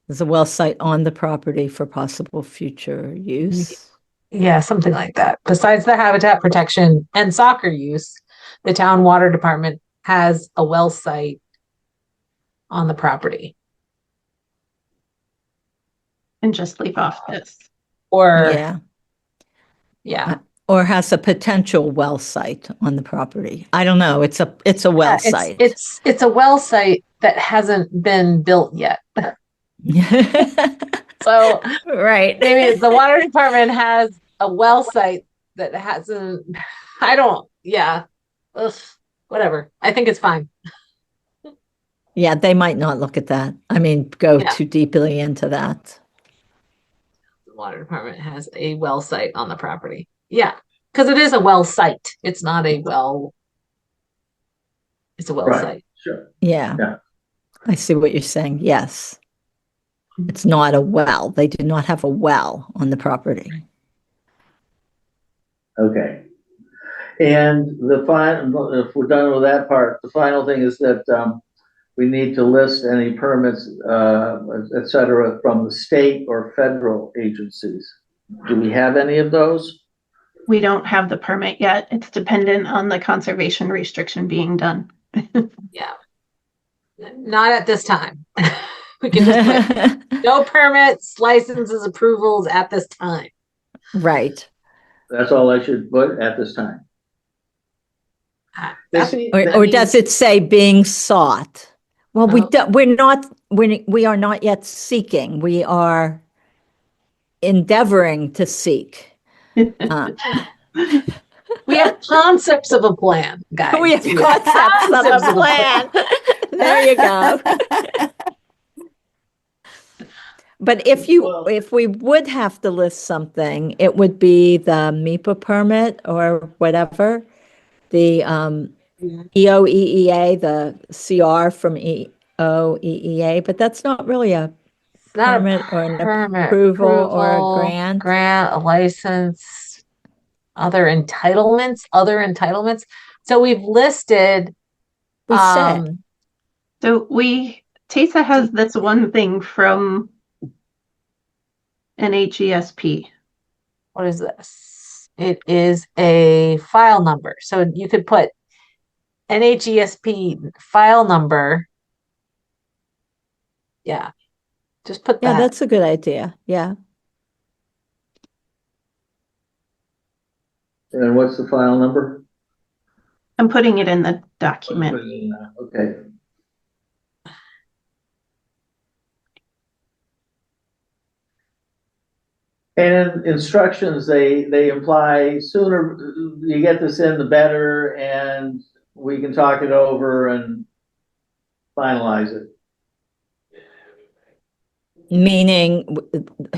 There's a well site on the property for possible future use.
yeah, something like that. Besides the habitat protection and soccer use, the town water department has a well site on the property.
And just leave off this.
Or
Yeah.
Yeah.
or has a potential well site on the property. I don't know. It's a well site.
It's a well site that hasn't been built yet. So
Right.
maybe the water department has a well site that hasn't, I don't, yeah. Ugh, whatever. I think it's fine.
Yeah, they might not look at that. I mean, go
Yeah.
too deeply into that.
The water department has a well site on the property. Yeah. Because it is a well site. It's not a well, it's a well
Right.
site.
Sure.
Yeah.
Yeah.
I see what you're saying. Yes. It's not a well. They do not have a well on the property.
Okay. And the final, if we're done with that part, the final thing is that, we need to list any permits, et cetera, from the state or federal agencies. Do we have any of those?
We don't have the permit yet. It's dependent on the conservation restriction being done.
Yeah. Not at this time. We can just put no permits, licenses, approvals at this time.
Right.
That's all I should put at this time.
That's-
Or does it say being sought? Well, we are not yet seeking. We are endeavoring to seek.
We have concepts of a plan, guys.
We have concepts of a plan. There you go. But if we would have to list something, it would be the MIPA permit or whatever, the EOEEA, the CR from EOEEA, but that's not really a
It's not a
permit or an
permit,
approval or a grant.
a license, other entitlements. So we've listed,
We said,
So Tesa has this one thing from NHESP.
what is this? It is a file number. So you could put NHESP file number. Yeah. Just put
yeah,
that.
that's a good idea. Yeah.
And what's the file number?
I'm putting it in the document.
Okay. And instructions, they imply sooner you get this in, the better, and we can talk it over and finalize it.
Meaning,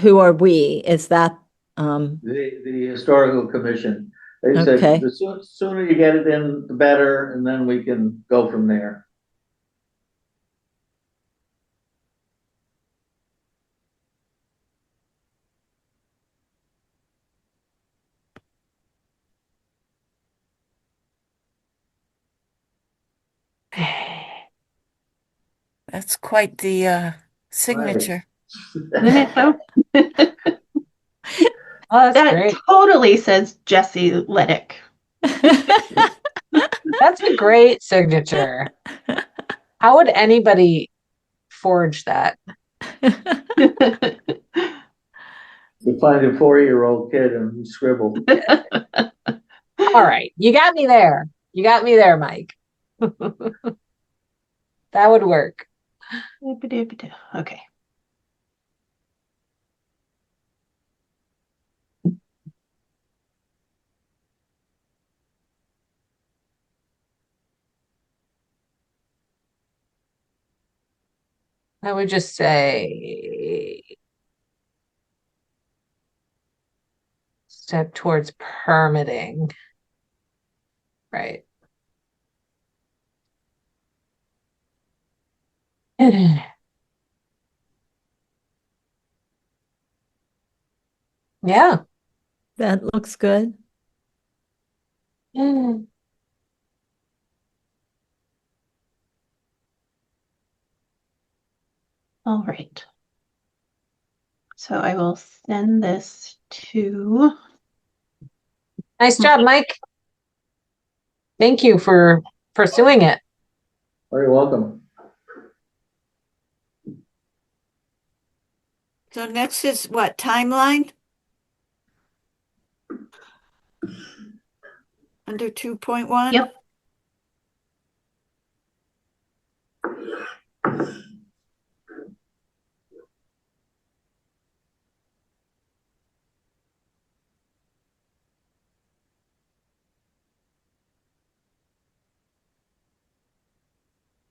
who are we? Is that,
The historical commission. They
Okay.
said the sooner you get it in, the better, and then we can go from there.
That's quite the signature.
Isn't it though?
Oh, that's
That
great.
totally says Jesse Ledick.
That's a great signature. How would anybody forge that?
You find a 4-year-old kid and scribble.
All right. You got me there. You got me there, Mike. That would work.
Okay.
I would just say step towards permitting. Right. Yeah.
that looks good.
All right. So I will send this to.
Nice job, Mike. Thank you for pursuing it.
Very welcome.
So next is what, timeline? Under 2.1?
Yep.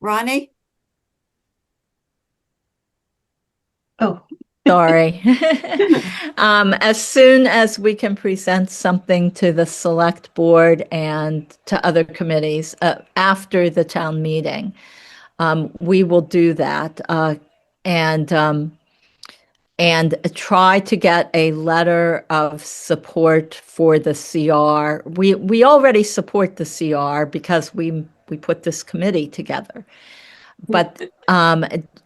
Ronnie?
Oh,
Sorry. As soon as we can present something to the select board and to other committees after the town meeting, we will do that and and try to get a letter of support for the CR. We already support the CR because we put this committee together. But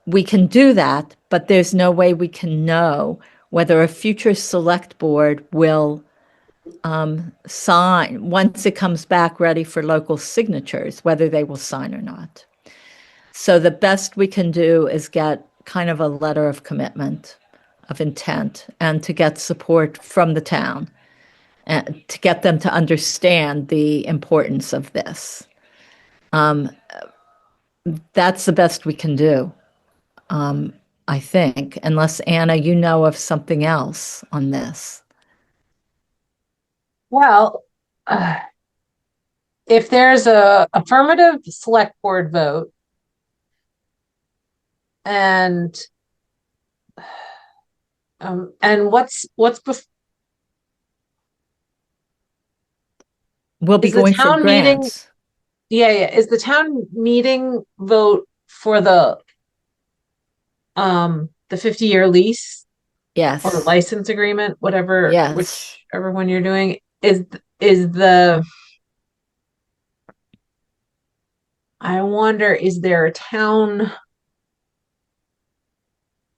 we can do that, but there's no way we can know whether a future select board will sign, once it comes back ready for local signatures, whether they will sign or not. So the best we can do is get kind of a letter of commitment, of intent, and to get support from the town, and to get them to understand the importance of this. That's the best we can do, I think, unless Anna, you know of something else on this.
Well, if there's a affirmative select board vote and
We'll be
Is the
going for
town meeting-
grants.
yeah, is the town meeting vote for the 50-year lease
Yes.
or license agreement, whatever,
Yes.
whichever one you're doing, is the I wonder, is there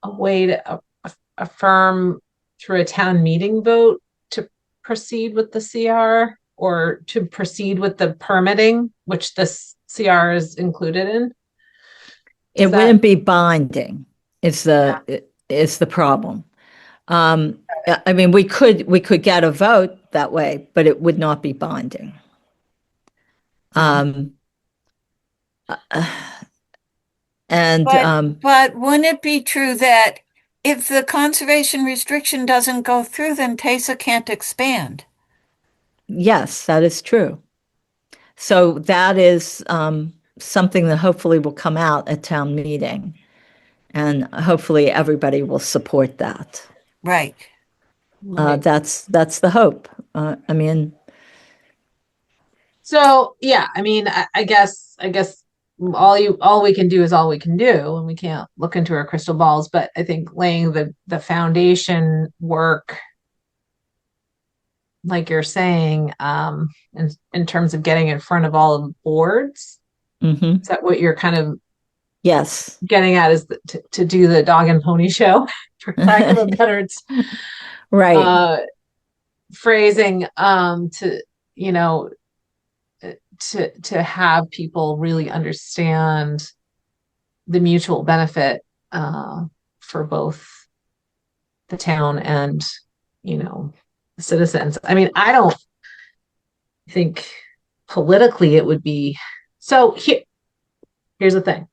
a way to affirm through a town meeting vote to proceed with the CR or to proceed with the permitting, which this CR is included in?
It
that-
wouldn't be binding is the problem. I mean, we could get a vote that way, but it would not be binding. And
But wouldn't it be true that if the conservation restriction doesn't go through, then TESA can't expand?
yes, that is true. So that is something that hopefully will come out at town meeting, and hopefully everybody will support that.
Right.
That's the hope. I mean,
So yeah, I mean, I guess all we can do is all we can do, and we can't look into our crystal balls. But I think laying the foundation work, like you're saying, in terms of getting in front of all of the boards,
mhm.
is that what you're kind of
Yes,
getting at? Is to do the dog and pony show, for lack of a better
right.
phrasing, to you know. To have people really understand the mutual benefit for both the town and the citizens. I mean, I don't think politically it would be so. Here's the thing.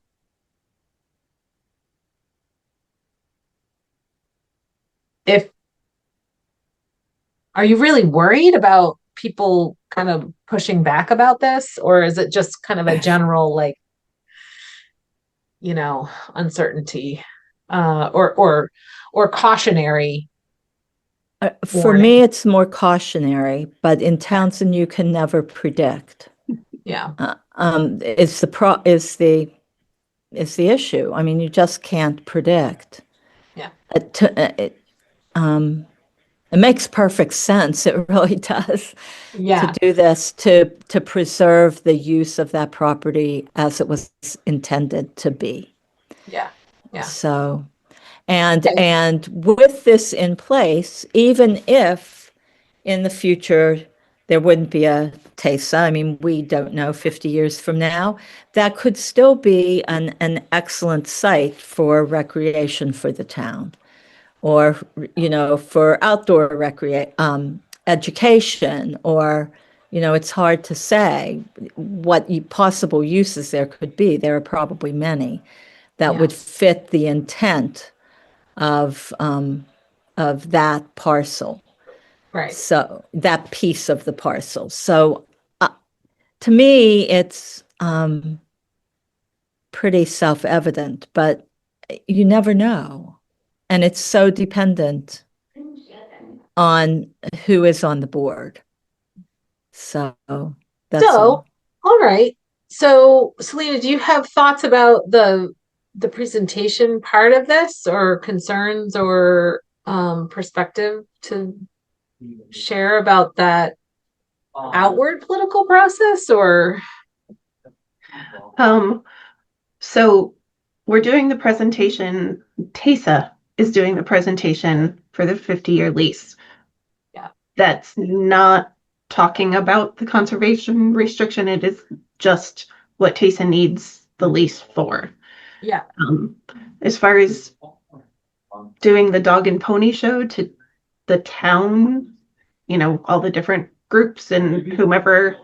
Are you really worried about people kind of pushing back about this, or is it just kind of a general uncertainty or cautionary?
For
warning?
me, it's more cautionary, but in Townsend, you can never predict.
Yeah.
Is the issue. I mean, you just can't predict.
Yeah.
It makes perfect sense. It really does.
Yeah.
To do this, to preserve the use of that property as it was intended to be.
Yeah. Yeah.
So, and with this in place, even if in the future there wouldn't be a TESA, I mean, we don't know 50 years from now, that could still be an excellent site for recreation for the town, or for outdoor education, or, it's hard to say what possible uses there could be. There are probably many that
Yeah.
would fit the intent of that parcel.
Right.
So that piece of the parcel. So to me, it's pretty self-evident, but you never know. And it's so dependent on who is on the board. So that's all.
All right. So, Selena, do you have thoughts about the presentation part of this, or concerns, or perspective to share about that outward political process, or
So we're doing the presentation. TESA is doing the presentation for the 50-year lease.
Yeah.
That's not talking about the conservation restriction. It is just what TESA needs the lease for.
yeah.
As far as doing the dog and pony show to the town, all the different groups and whomever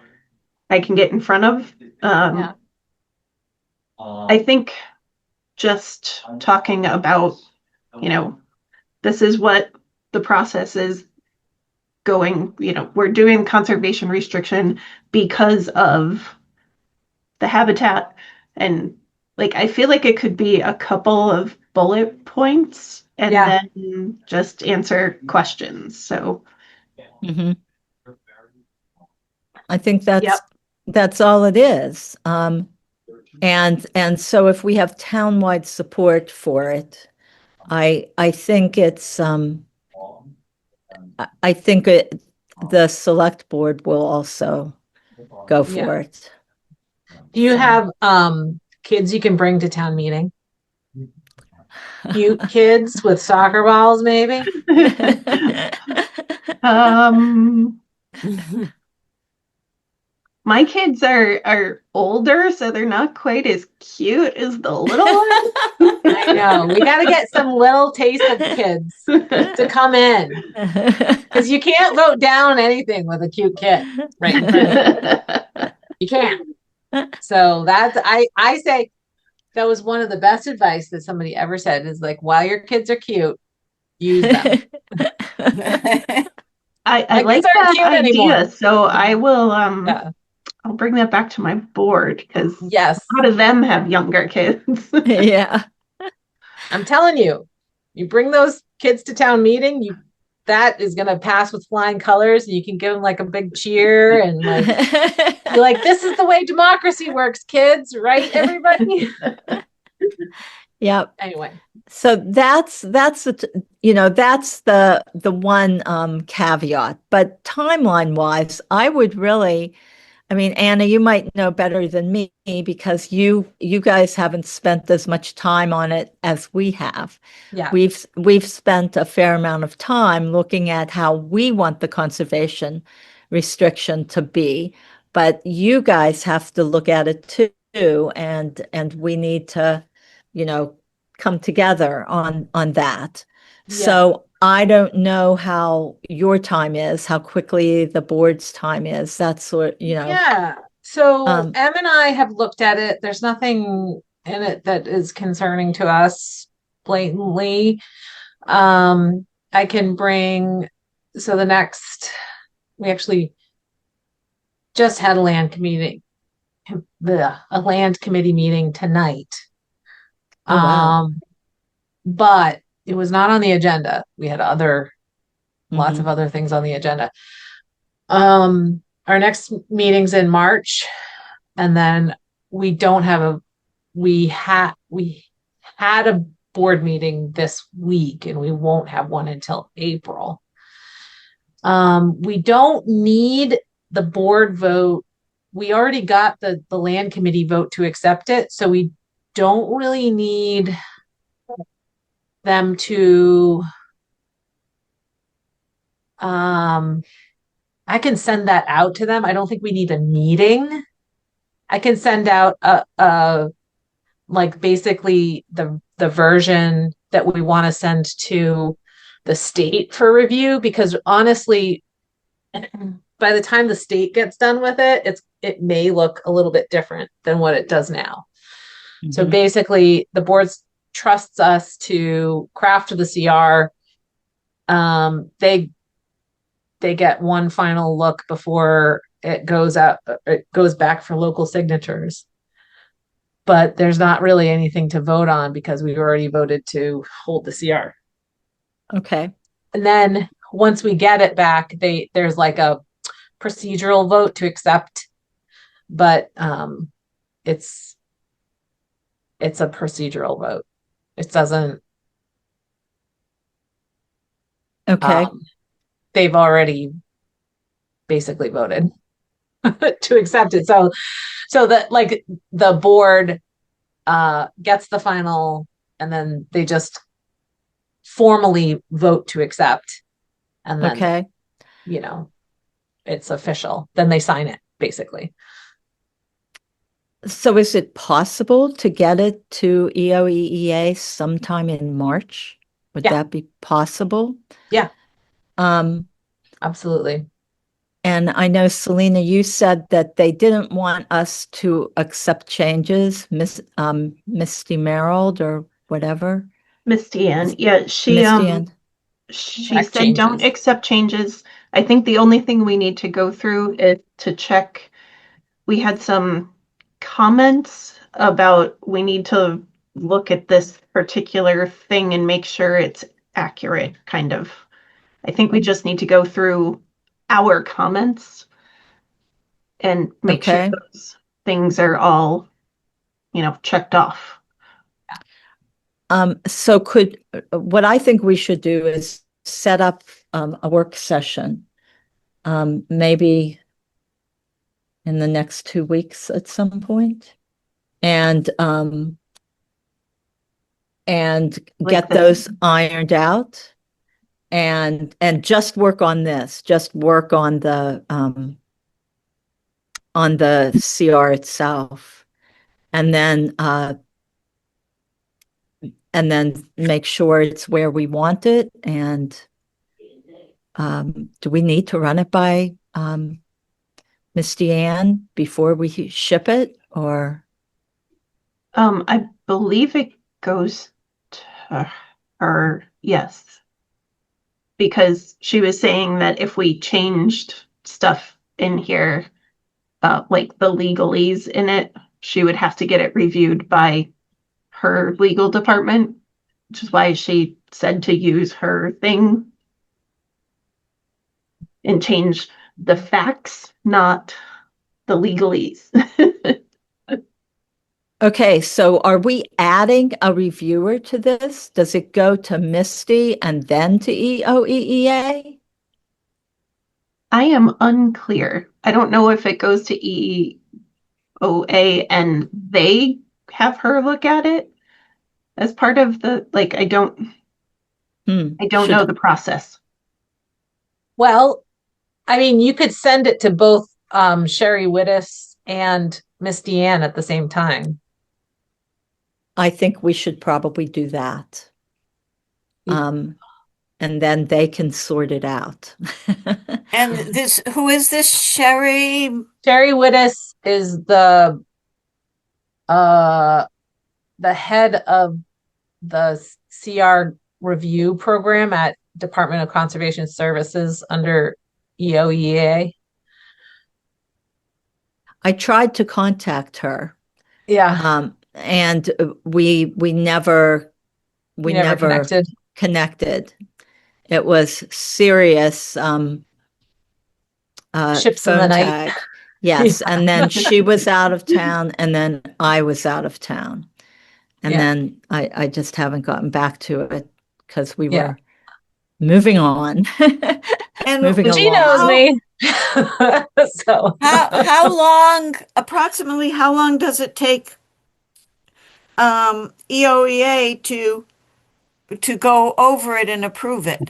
I can get in front of.
Yeah.
I think just talking about, this is what the process is going, we're doing conservation restriction because of the habitat. And like, I feel like it could be a couple of bullet points and
Yeah.
then just answer questions. So
Mhm. I think that's
Yep.
that's all it is. And so if we have townwide support for it, I think it's I think the select board will also go
Yeah.
for it.
Do you
So-
have kids you can bring to town meeting? Cute kids with soccer balls, maybe?
My kids are older, so they're not quite as cute as the little ones.
I know. We got to get some little taste of kids to come in, because you can't vote down anything with a cute kid right in front of you. You can't. So that's I say that was one of the best advice that somebody ever said, is like, while your kids are cute, use them.
I
My
like
kids aren't
that
cute
idea,
anymore.
so I will
Yeah.
I'll bring that back to my board because
Yes.
a lot of them have younger kids.
Yeah.
I'm telling you, you bring those kids to town meeting, that is gonna pass with flying colors, and you can give them like a big cheer and like be like, this is the way democracy works, kids, right, everybody?
Yep.
Anyway.
So that's that's the one caveat. But timeline wise, I would really, I mean, Anna, you might know better than me because you guys haven't spent as much time on it as we have.
Yeah.
We've spent a fair amount of time looking at how we want the conservation restriction to be, but you guys have to look at it too, and we need to, come together on that.
Yeah.
So I don't know how your time is, how quickly the board's time is. That's sort,
Yeah. So
Um,
Em and I have looked at it. There's nothing in it that is concerning to us blatantly. I can bring, so we actually just had a land committee meeting tonight.
Oh, wow.
But it was not on the agenda. We had lots
Mhm.
of other things on the agenda. Our next meeting's in March, and then we had a board meeting this week, and we won't have one until April. We don't need the board vote. We already got the land committee vote to accept it, so we don't really need them to I can send that out to them. I don't think we need a meeting. I can send out like basically the version that we want to send to the state for review, because honestly, by the time the state gets done with it, it may look a little bit different than what it does now. So
Mhm.
basically, the board trusts us to craft the CR. They get one final look before it goes out. It goes back for local signatures. But there's not really anything to vote on because we've already voted to hold the CR.
Okay.
And then once we get it back, there's like a procedural vote to accept, but it's a procedural vote. It doesn't.
Okay.
They've already basically voted to accept it. So that like the board gets the final, and then they just formally vote to accept, and then
Okay.
it's official. Then they sign it basically.
So is it possible to get it to EOEEA sometime in March? Would
Yeah.
that be possible?
Yeah.
Um,
Absolutely.
and I know, Selena, you said that they didn't want us to accept changes, Misty Merrill or whatever.
Misty Ann, yeah, she
Misty Ann.
she
Check
said don't
changes.
accept changes. I think the only thing we need to go through is to check. We had some comments about we need to look at this particular thing and make sure it's accurate, kind of. I think we just need to go through our comments and make sure
Okay.
those things are all, checked off.
So what I think we should do is set up a work session, maybe in the next 2 weeks at some point, and
Like
get
this.
those ironed out, and just work on this, just work on the CR itself, and then make sure it's where we want it. And do we need to run it by Misty Ann before we ship it, or?
I believe it goes to her, yes. Because she was saying that if we changed stuff in here, like the legalese in it, she would have to get it reviewed by her legal department, which is why she said to use her thing and change the facts, not the legalese.
Okay, so are we adding a reviewer to this? Does it go to Misty and then to EOEEA?
I am unclear. I don't know if it goes to EOA and they have her look at it as part of the, like, I don't know the process.
Well, I mean, you could send it to both Sherry Wittes and Misty Ann at the same time.
I think we should probably do that.
Yeah.
And then they can sort it out.
And who is this? Sherry?
Sherry Wittes is the head of the CR review program at Department of Conservation Services under EOEA.
I tried to contact her.
Yeah.
And we never connected. It was serious
Ships in the
phone
night.
tag. Yes, and then she was out of town, and then I was out of town. And then I just haven't gotten back to it because we were moving on.
And
moving
She
along.
knows me. So
approximately how long does it take EOEA to go over it and approve it?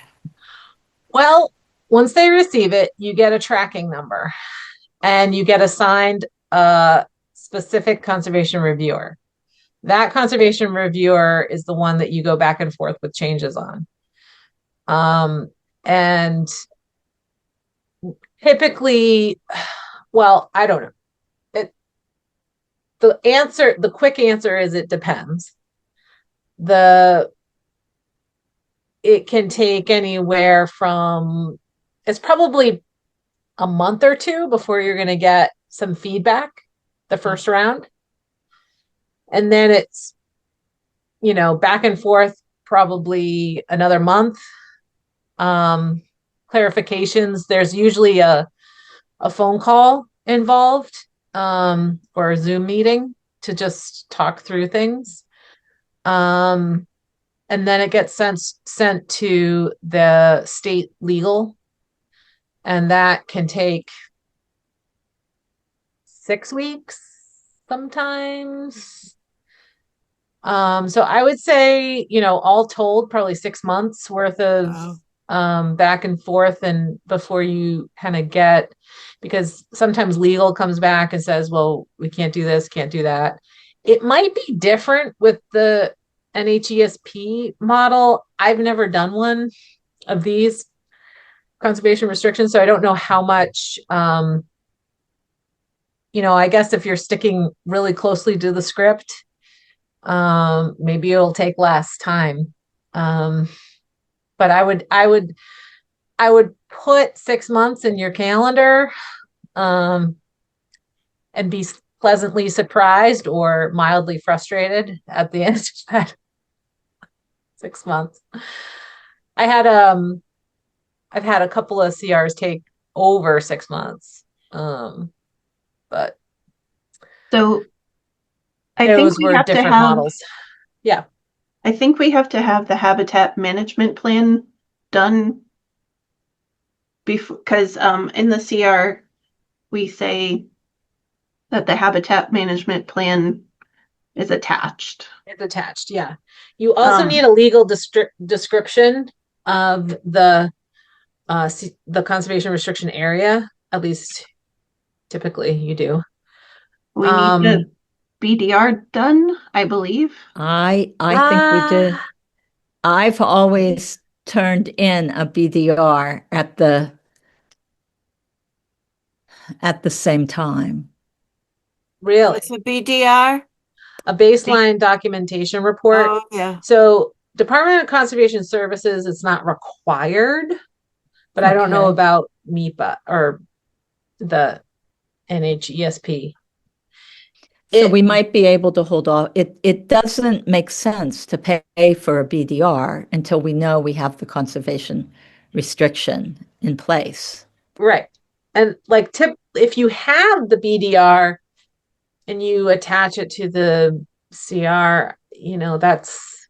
Well, once they receive it, you get a tracking number and you get assigned a specific conservation reviewer. That conservation reviewer is the one that you go back and forth with changes on. And typically, well, I don't know. The quick answer is it depends. It can take anywhere from, it's probably a month or two before you're going to get some feedback the first round. And then it's, back and forth, probably another month. Clarifications, there's usually a phone call involved, or a Zoom meeting to just talk through things. And then it gets sent to the state legal, and that can take 6 weeks sometimes. So I would say, all told, probably 6 months worth of back and forth, and before you kind of get, because sometimes legal comes back and says, well, we can't do this, can't do that. It might be different with the NHESP model. I've never done one of these conservation restrictions, so I don't know how much, I guess if you're sticking really closely to the script, maybe it'll take less time. But I would put 6 months in your calendar, and be pleasantly surprised or mildly frustrated at the end of that 6 months. I've had a couple of CRs take over 6 months. But
So I think
those
we
were
have to
different
have,
models. Yeah.
I think we have to have the habitat management plan done before, because in the CR we say that the habitat management plan is attached.
It's attached, yeah. You also
Um,
need a legal description of the conservation restriction area. At least typically you do.
We need the BDR done, I believe.
I think we did. I've always turned in a BDR at the same time.
Really,
What's a BDR?
a baseline documentation report.
Oh, yeah.
So Department of Conservation Services, it's not required, but I don't know
Okay.
about MIPA or the NHESP.
So we might be able to hold off. It doesn't make sense to pay for a BDR until we know we have the conservation restriction in place.
Right. And like if you have the BDR and you attach it to the CR, that's,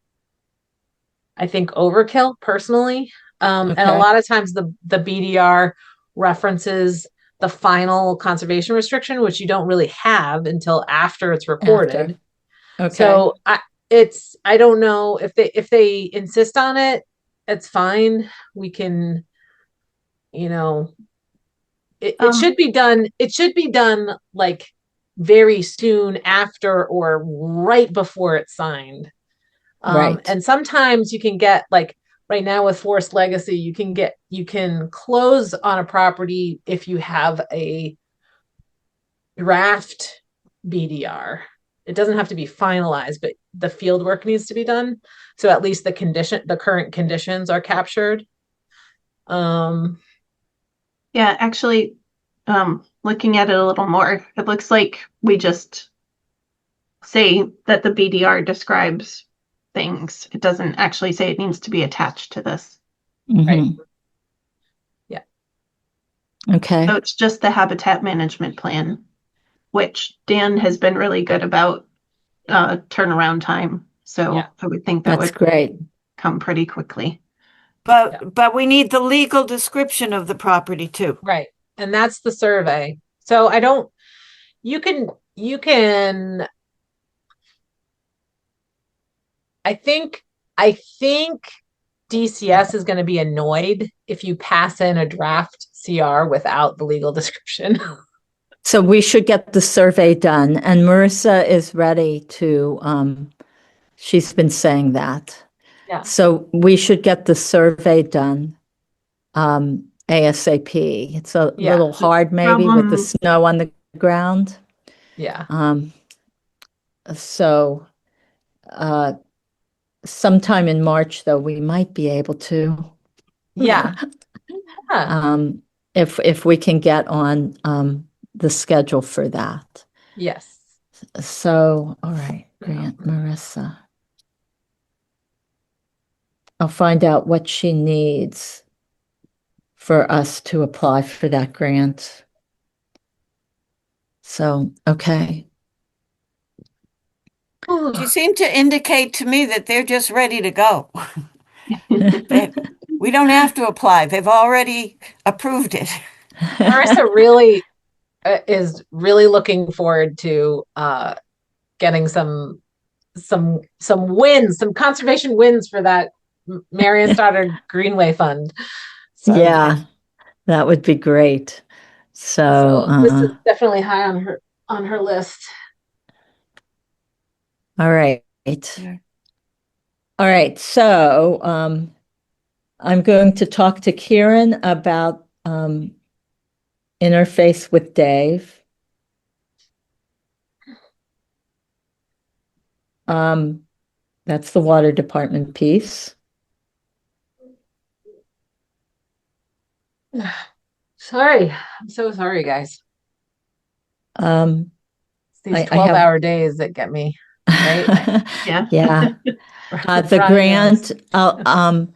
I think, overkill personally. And a
Okay.
lot of times the BDR references the final conservation restriction, which you don't really have until after it's recorded.
Okay.
So I don't know if they insist on it, it's fine. We can, it should be done. It should be done like very soon after or right before it's signed.
Right.
And sometimes you can get, like right now with Forest Legacy, you can close on a property if you have a draft BDR. It doesn't have to be finalized, but the field work needs to be done. So at least the current conditions are captured.
Yeah, actually, looking at it a little more, it looks like we just say that the BDR describes things. It doesn't actually say it needs to be attached to this.
Right.
Mhm.
Yeah.
Okay.
So it's just the habitat management plan, which Dan has been really good about turnaround time. So
Yeah.
I would think that
That's
would
great.
come pretty quickly.
But we need the legal description of the property too.
Right. And that's the survey. So you can, I think DCS is going to be annoyed if you pass in a draft CR without the legal description.
So we should get the survey done, and Marissa is ready to, she's been saying that.
Yeah.
So we should get the survey done. ASAP. It's a
Yeah.
little hard maybe with the
Problem-
snow on the ground.
Yeah.
So sometime in March, though, we might be able to.
Yeah. Yeah.
If we can get on the schedule for that.
Yes.
So, all right, Grant, Marissa. I'll find out what she needs for us to apply for that grant. So, okay.
She seemed to indicate to me that they're just ready to go. We don't have to apply. They've already approved it.
Marissa really is really looking forward to getting some wins, some conservation wins for that Marion Stoddard Greenway Fund. So,
Yeah, that would be great. So,
this is definitely high on her list.
all right.
Yeah.
All right. So, I'm going to talk to Kieran about interface with Dave. That's the water department piece.
Sorry. I'm so sorry, guys.
Um,
It's these
I
12-hour days that get me, right?
Yeah.
Yeah. The
Ryan knows.
grant,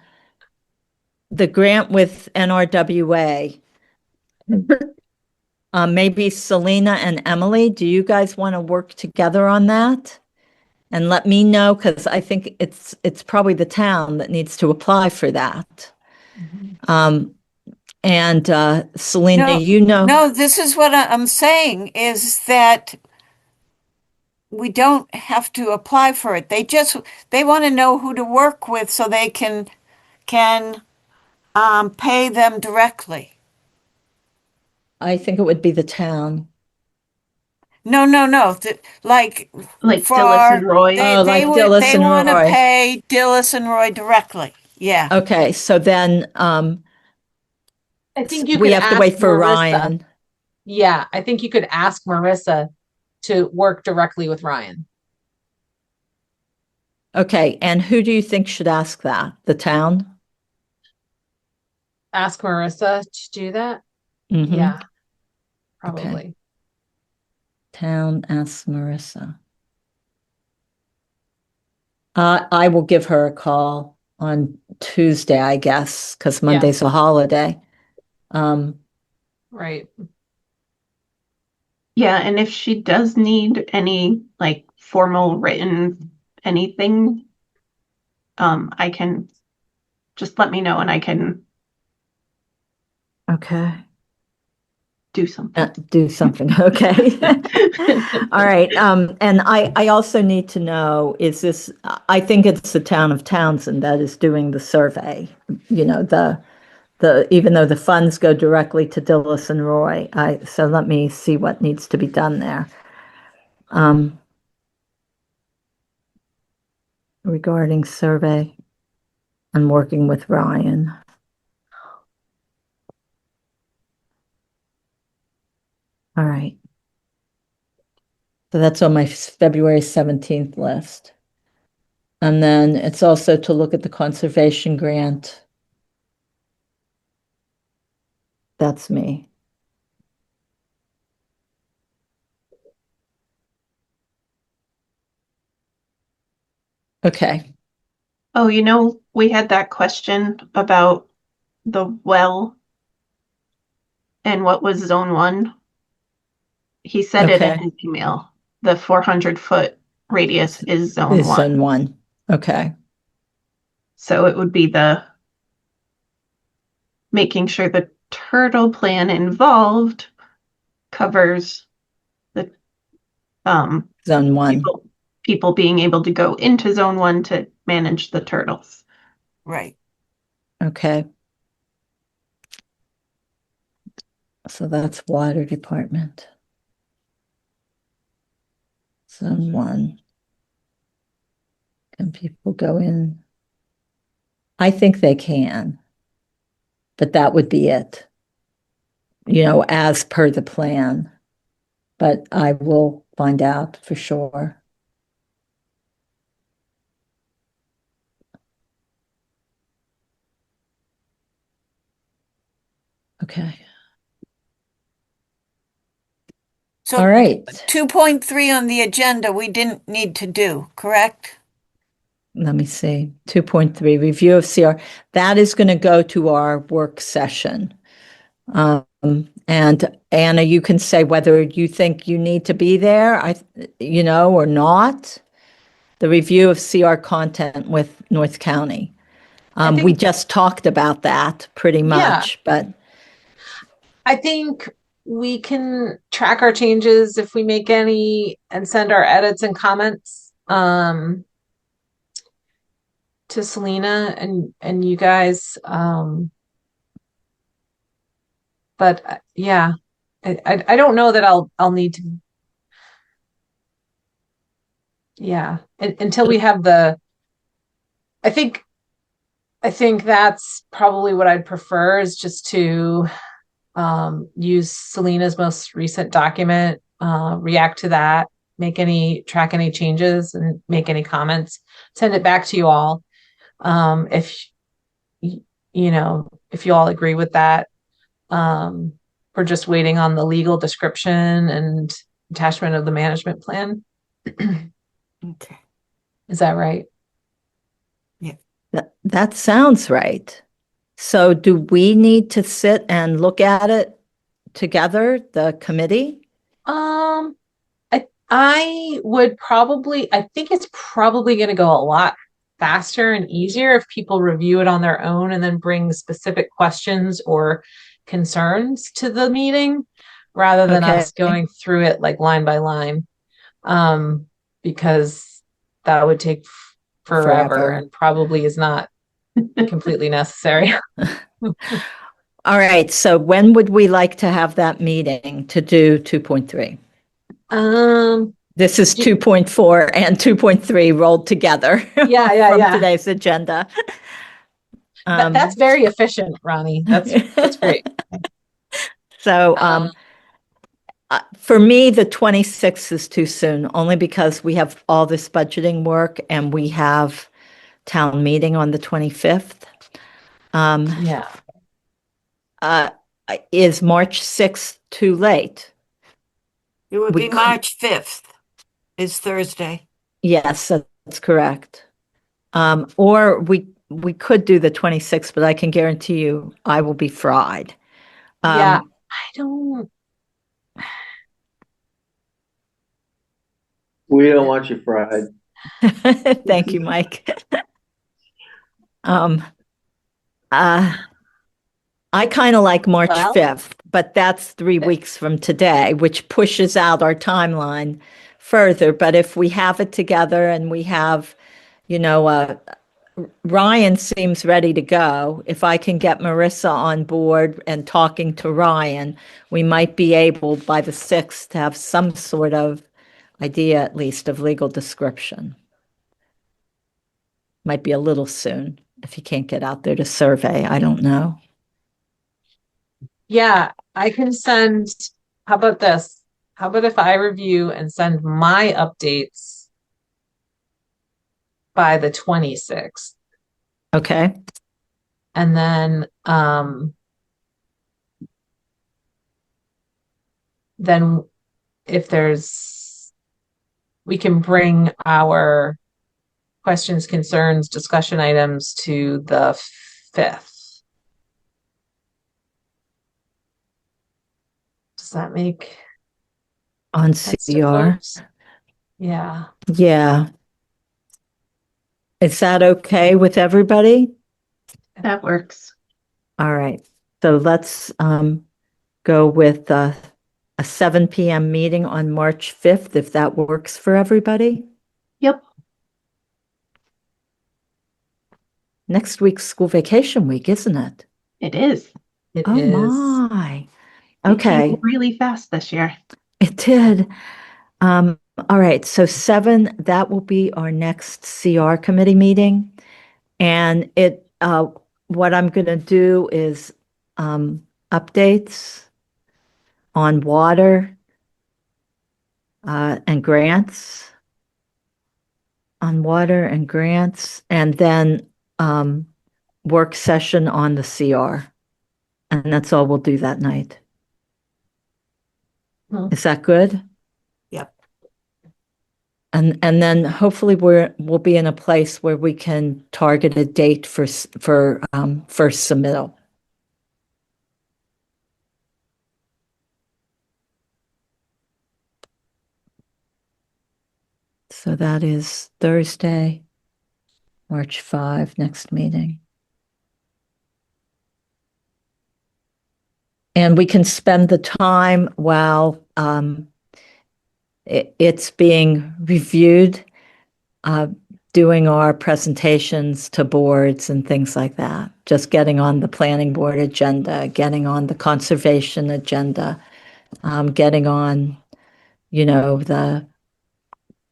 the grant with NRWA. Maybe Selena and Emily, do you guys want to work together on that? And let me know, because I think it's probably the town that needs to apply for that. And Selena,
No,
you know.
No, this is what I'm saying is that we don't have to apply for it. They want to know who to work with so they can pay them directly.
I think it would be the town.
No. Like
Like
for
Dillis and Roy.
Oh, like Dillis
they
and
want to
Roy.
pay Dillis and Roy directly. Yeah.
Okay, so then
I think you
we
could
have to
ask
wait for
Marissa.
Ryan.
Yeah, I think you could ask Marissa to work directly with Ryan.
Okay, and who do you think should ask that? The town?
Ask Marissa to do that.
Mhm.
Yeah,
Okay.
probably.
Town asks Marissa. I will give her a call on Tuesday, I guess, because Monday's a holiday.
Right.
Yeah, and if she does need any like formal written anything, I can just let me know and I can
Okay.
do something.
Do something. Okay. All right. And I also need to know, is this, I think it's the town of Townsend that is doing the survey. You know, even though the funds go directly to Dillis and Roy. So let me see what needs to be done there. Regarding survey and working with Ryan. All right. So that's on my February 17th list. And then it's also to look at the conservation grant. That's me. Okay.
Oh, we had that question about the well and what was zone 1. He said it in
Okay.
his email. The 400-foot radius is zone
Is
1.
zone 1. Okay.
So it would be the making sure the turtle plan involved covers the
Zone 1.
people being able to go into zone 1 to manage the turtles.
Right.
Okay. So that's water department. Zone 1. Can people go in? I think they can. But that would be it, as per the plan. But I will find out for sure. Okay.
So
All right.
2.3 on the agenda, we didn't need to do, correct?
Let me see. 2.3, review of CR. That is going to go to our work session. And Anna, you can say whether you think you need to be there, or not. The review of CR content with North County. We
think-
just talked about that pretty much, but
I think we can track our changes if we make any and send our edits and comments to Selena and you guys. But yeah, I don't know that I'll need to. Yeah, until we have I think that's probably what I'd prefer is just to use Selena's most recent document, react to that, track any changes and make any comments, send it back to you all. If if you all agree with that, we're just waiting on the legal description and attachment of the management plan.
Okay.
Is that right?
that sounds right. So do we need to sit and look at it together, the committee?
I think it's probably going to go a lot faster and easier if people review it on their own and then bring specific questions or concerns to the meeting rather than us going through it like line by line. Because that would take forever and probably is not completely necessary.
All right. So when would we like to have that meeting to do 2.3? This is 2.4 and 2.3 rolled together.
Yeah,
from today's agenda.
That's very efficient, Ronnie. That's great.
So for me, the 26th is too soon, only because we have all this budgeting work and we have town meeting on the 25th.
Yeah.
Is March 6th too late?
It would be March 5th is Thursday.
Yes, that's correct. Or we could do the 26th, but I can guarantee you I will be fried.
Yeah, I don't.
We don't want you fried.
Thank you, Mike. I kind of like March 5th, but that's 3 weeks from today, which pushes out our timeline further. But if we have it together and we have, Ryan seems ready to go. If I can get Marissa on board and talking to Ryan, we might be able by the 6th to have some sort of idea, at least, of legal description. Might be a little soon if you can't get out there to survey. I don't know.
Yeah, I can send. How about this? How about if I review and send my updates by the 26th?
Okay.
And then if we can bring our questions, concerns, discussion items to the 5th. Does that make
on
sense to
CR?
folks? Yeah.
Yeah. Is that okay with everybody?
That works.
All right. So let's go with a 7 p.m. meeting on March 5th, if that works for everybody.
Yep.
Next week's school vacation week, isn't it?
It is.
It
Oh
is.
my.
It
Okay.
came really fast this year.
It did. All right. So 7, that will be our next CR committee meeting. And what I'm going to do is updates on water and grants. On water and grants, and then work session on the CR. And that's all we'll do that night. Is that good?
Yep.
And then hopefully we'll be in a place where we can target a date for first submittal. So that is Thursday, March 5, next meeting. And we can spend the time while it's being reviewed, doing our presentations to boards and things like that. Just getting on the planning board agenda, getting on the conservation agenda, getting on, the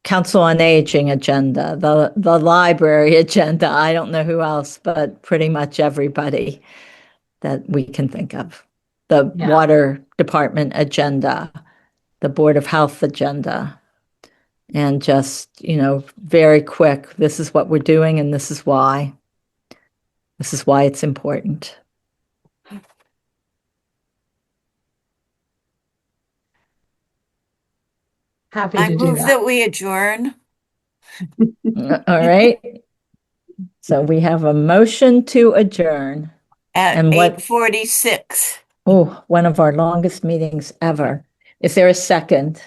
Council on Aging agenda, the library agenda. I don't know who else, but pretty much everybody that we can think of. The
Yeah.
Water Department agenda, the Board of Health agenda, and just, very quick, this is what we're doing and this is why. This is why it's important.
Happy
I
to do
move
that.
that we adjourn.
All right. So we have a motion to adjourn.
At
And what-
8:46.
Oh, one of our longest meetings ever. Is there a second?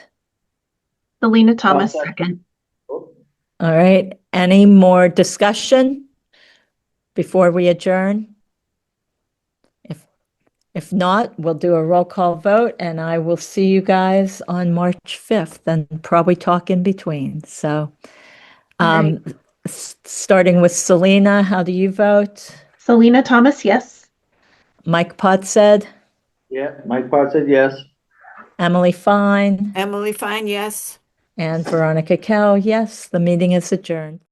Selena Thomas,
second.
second.
Oh,
All right. Any more discussion before we adjourn? If not, we'll do a roll call vote and I will see you guys on March 5th and probably talk in between. So,
All
starting with Selena, how do you vote?
Selena Thomas, yes.
Mike Potts said,
yeah, Mike Potts said yes.
Emily Fine,
Emily Fine, yes.
and Veronica Kell, yes, the meeting is adjourned.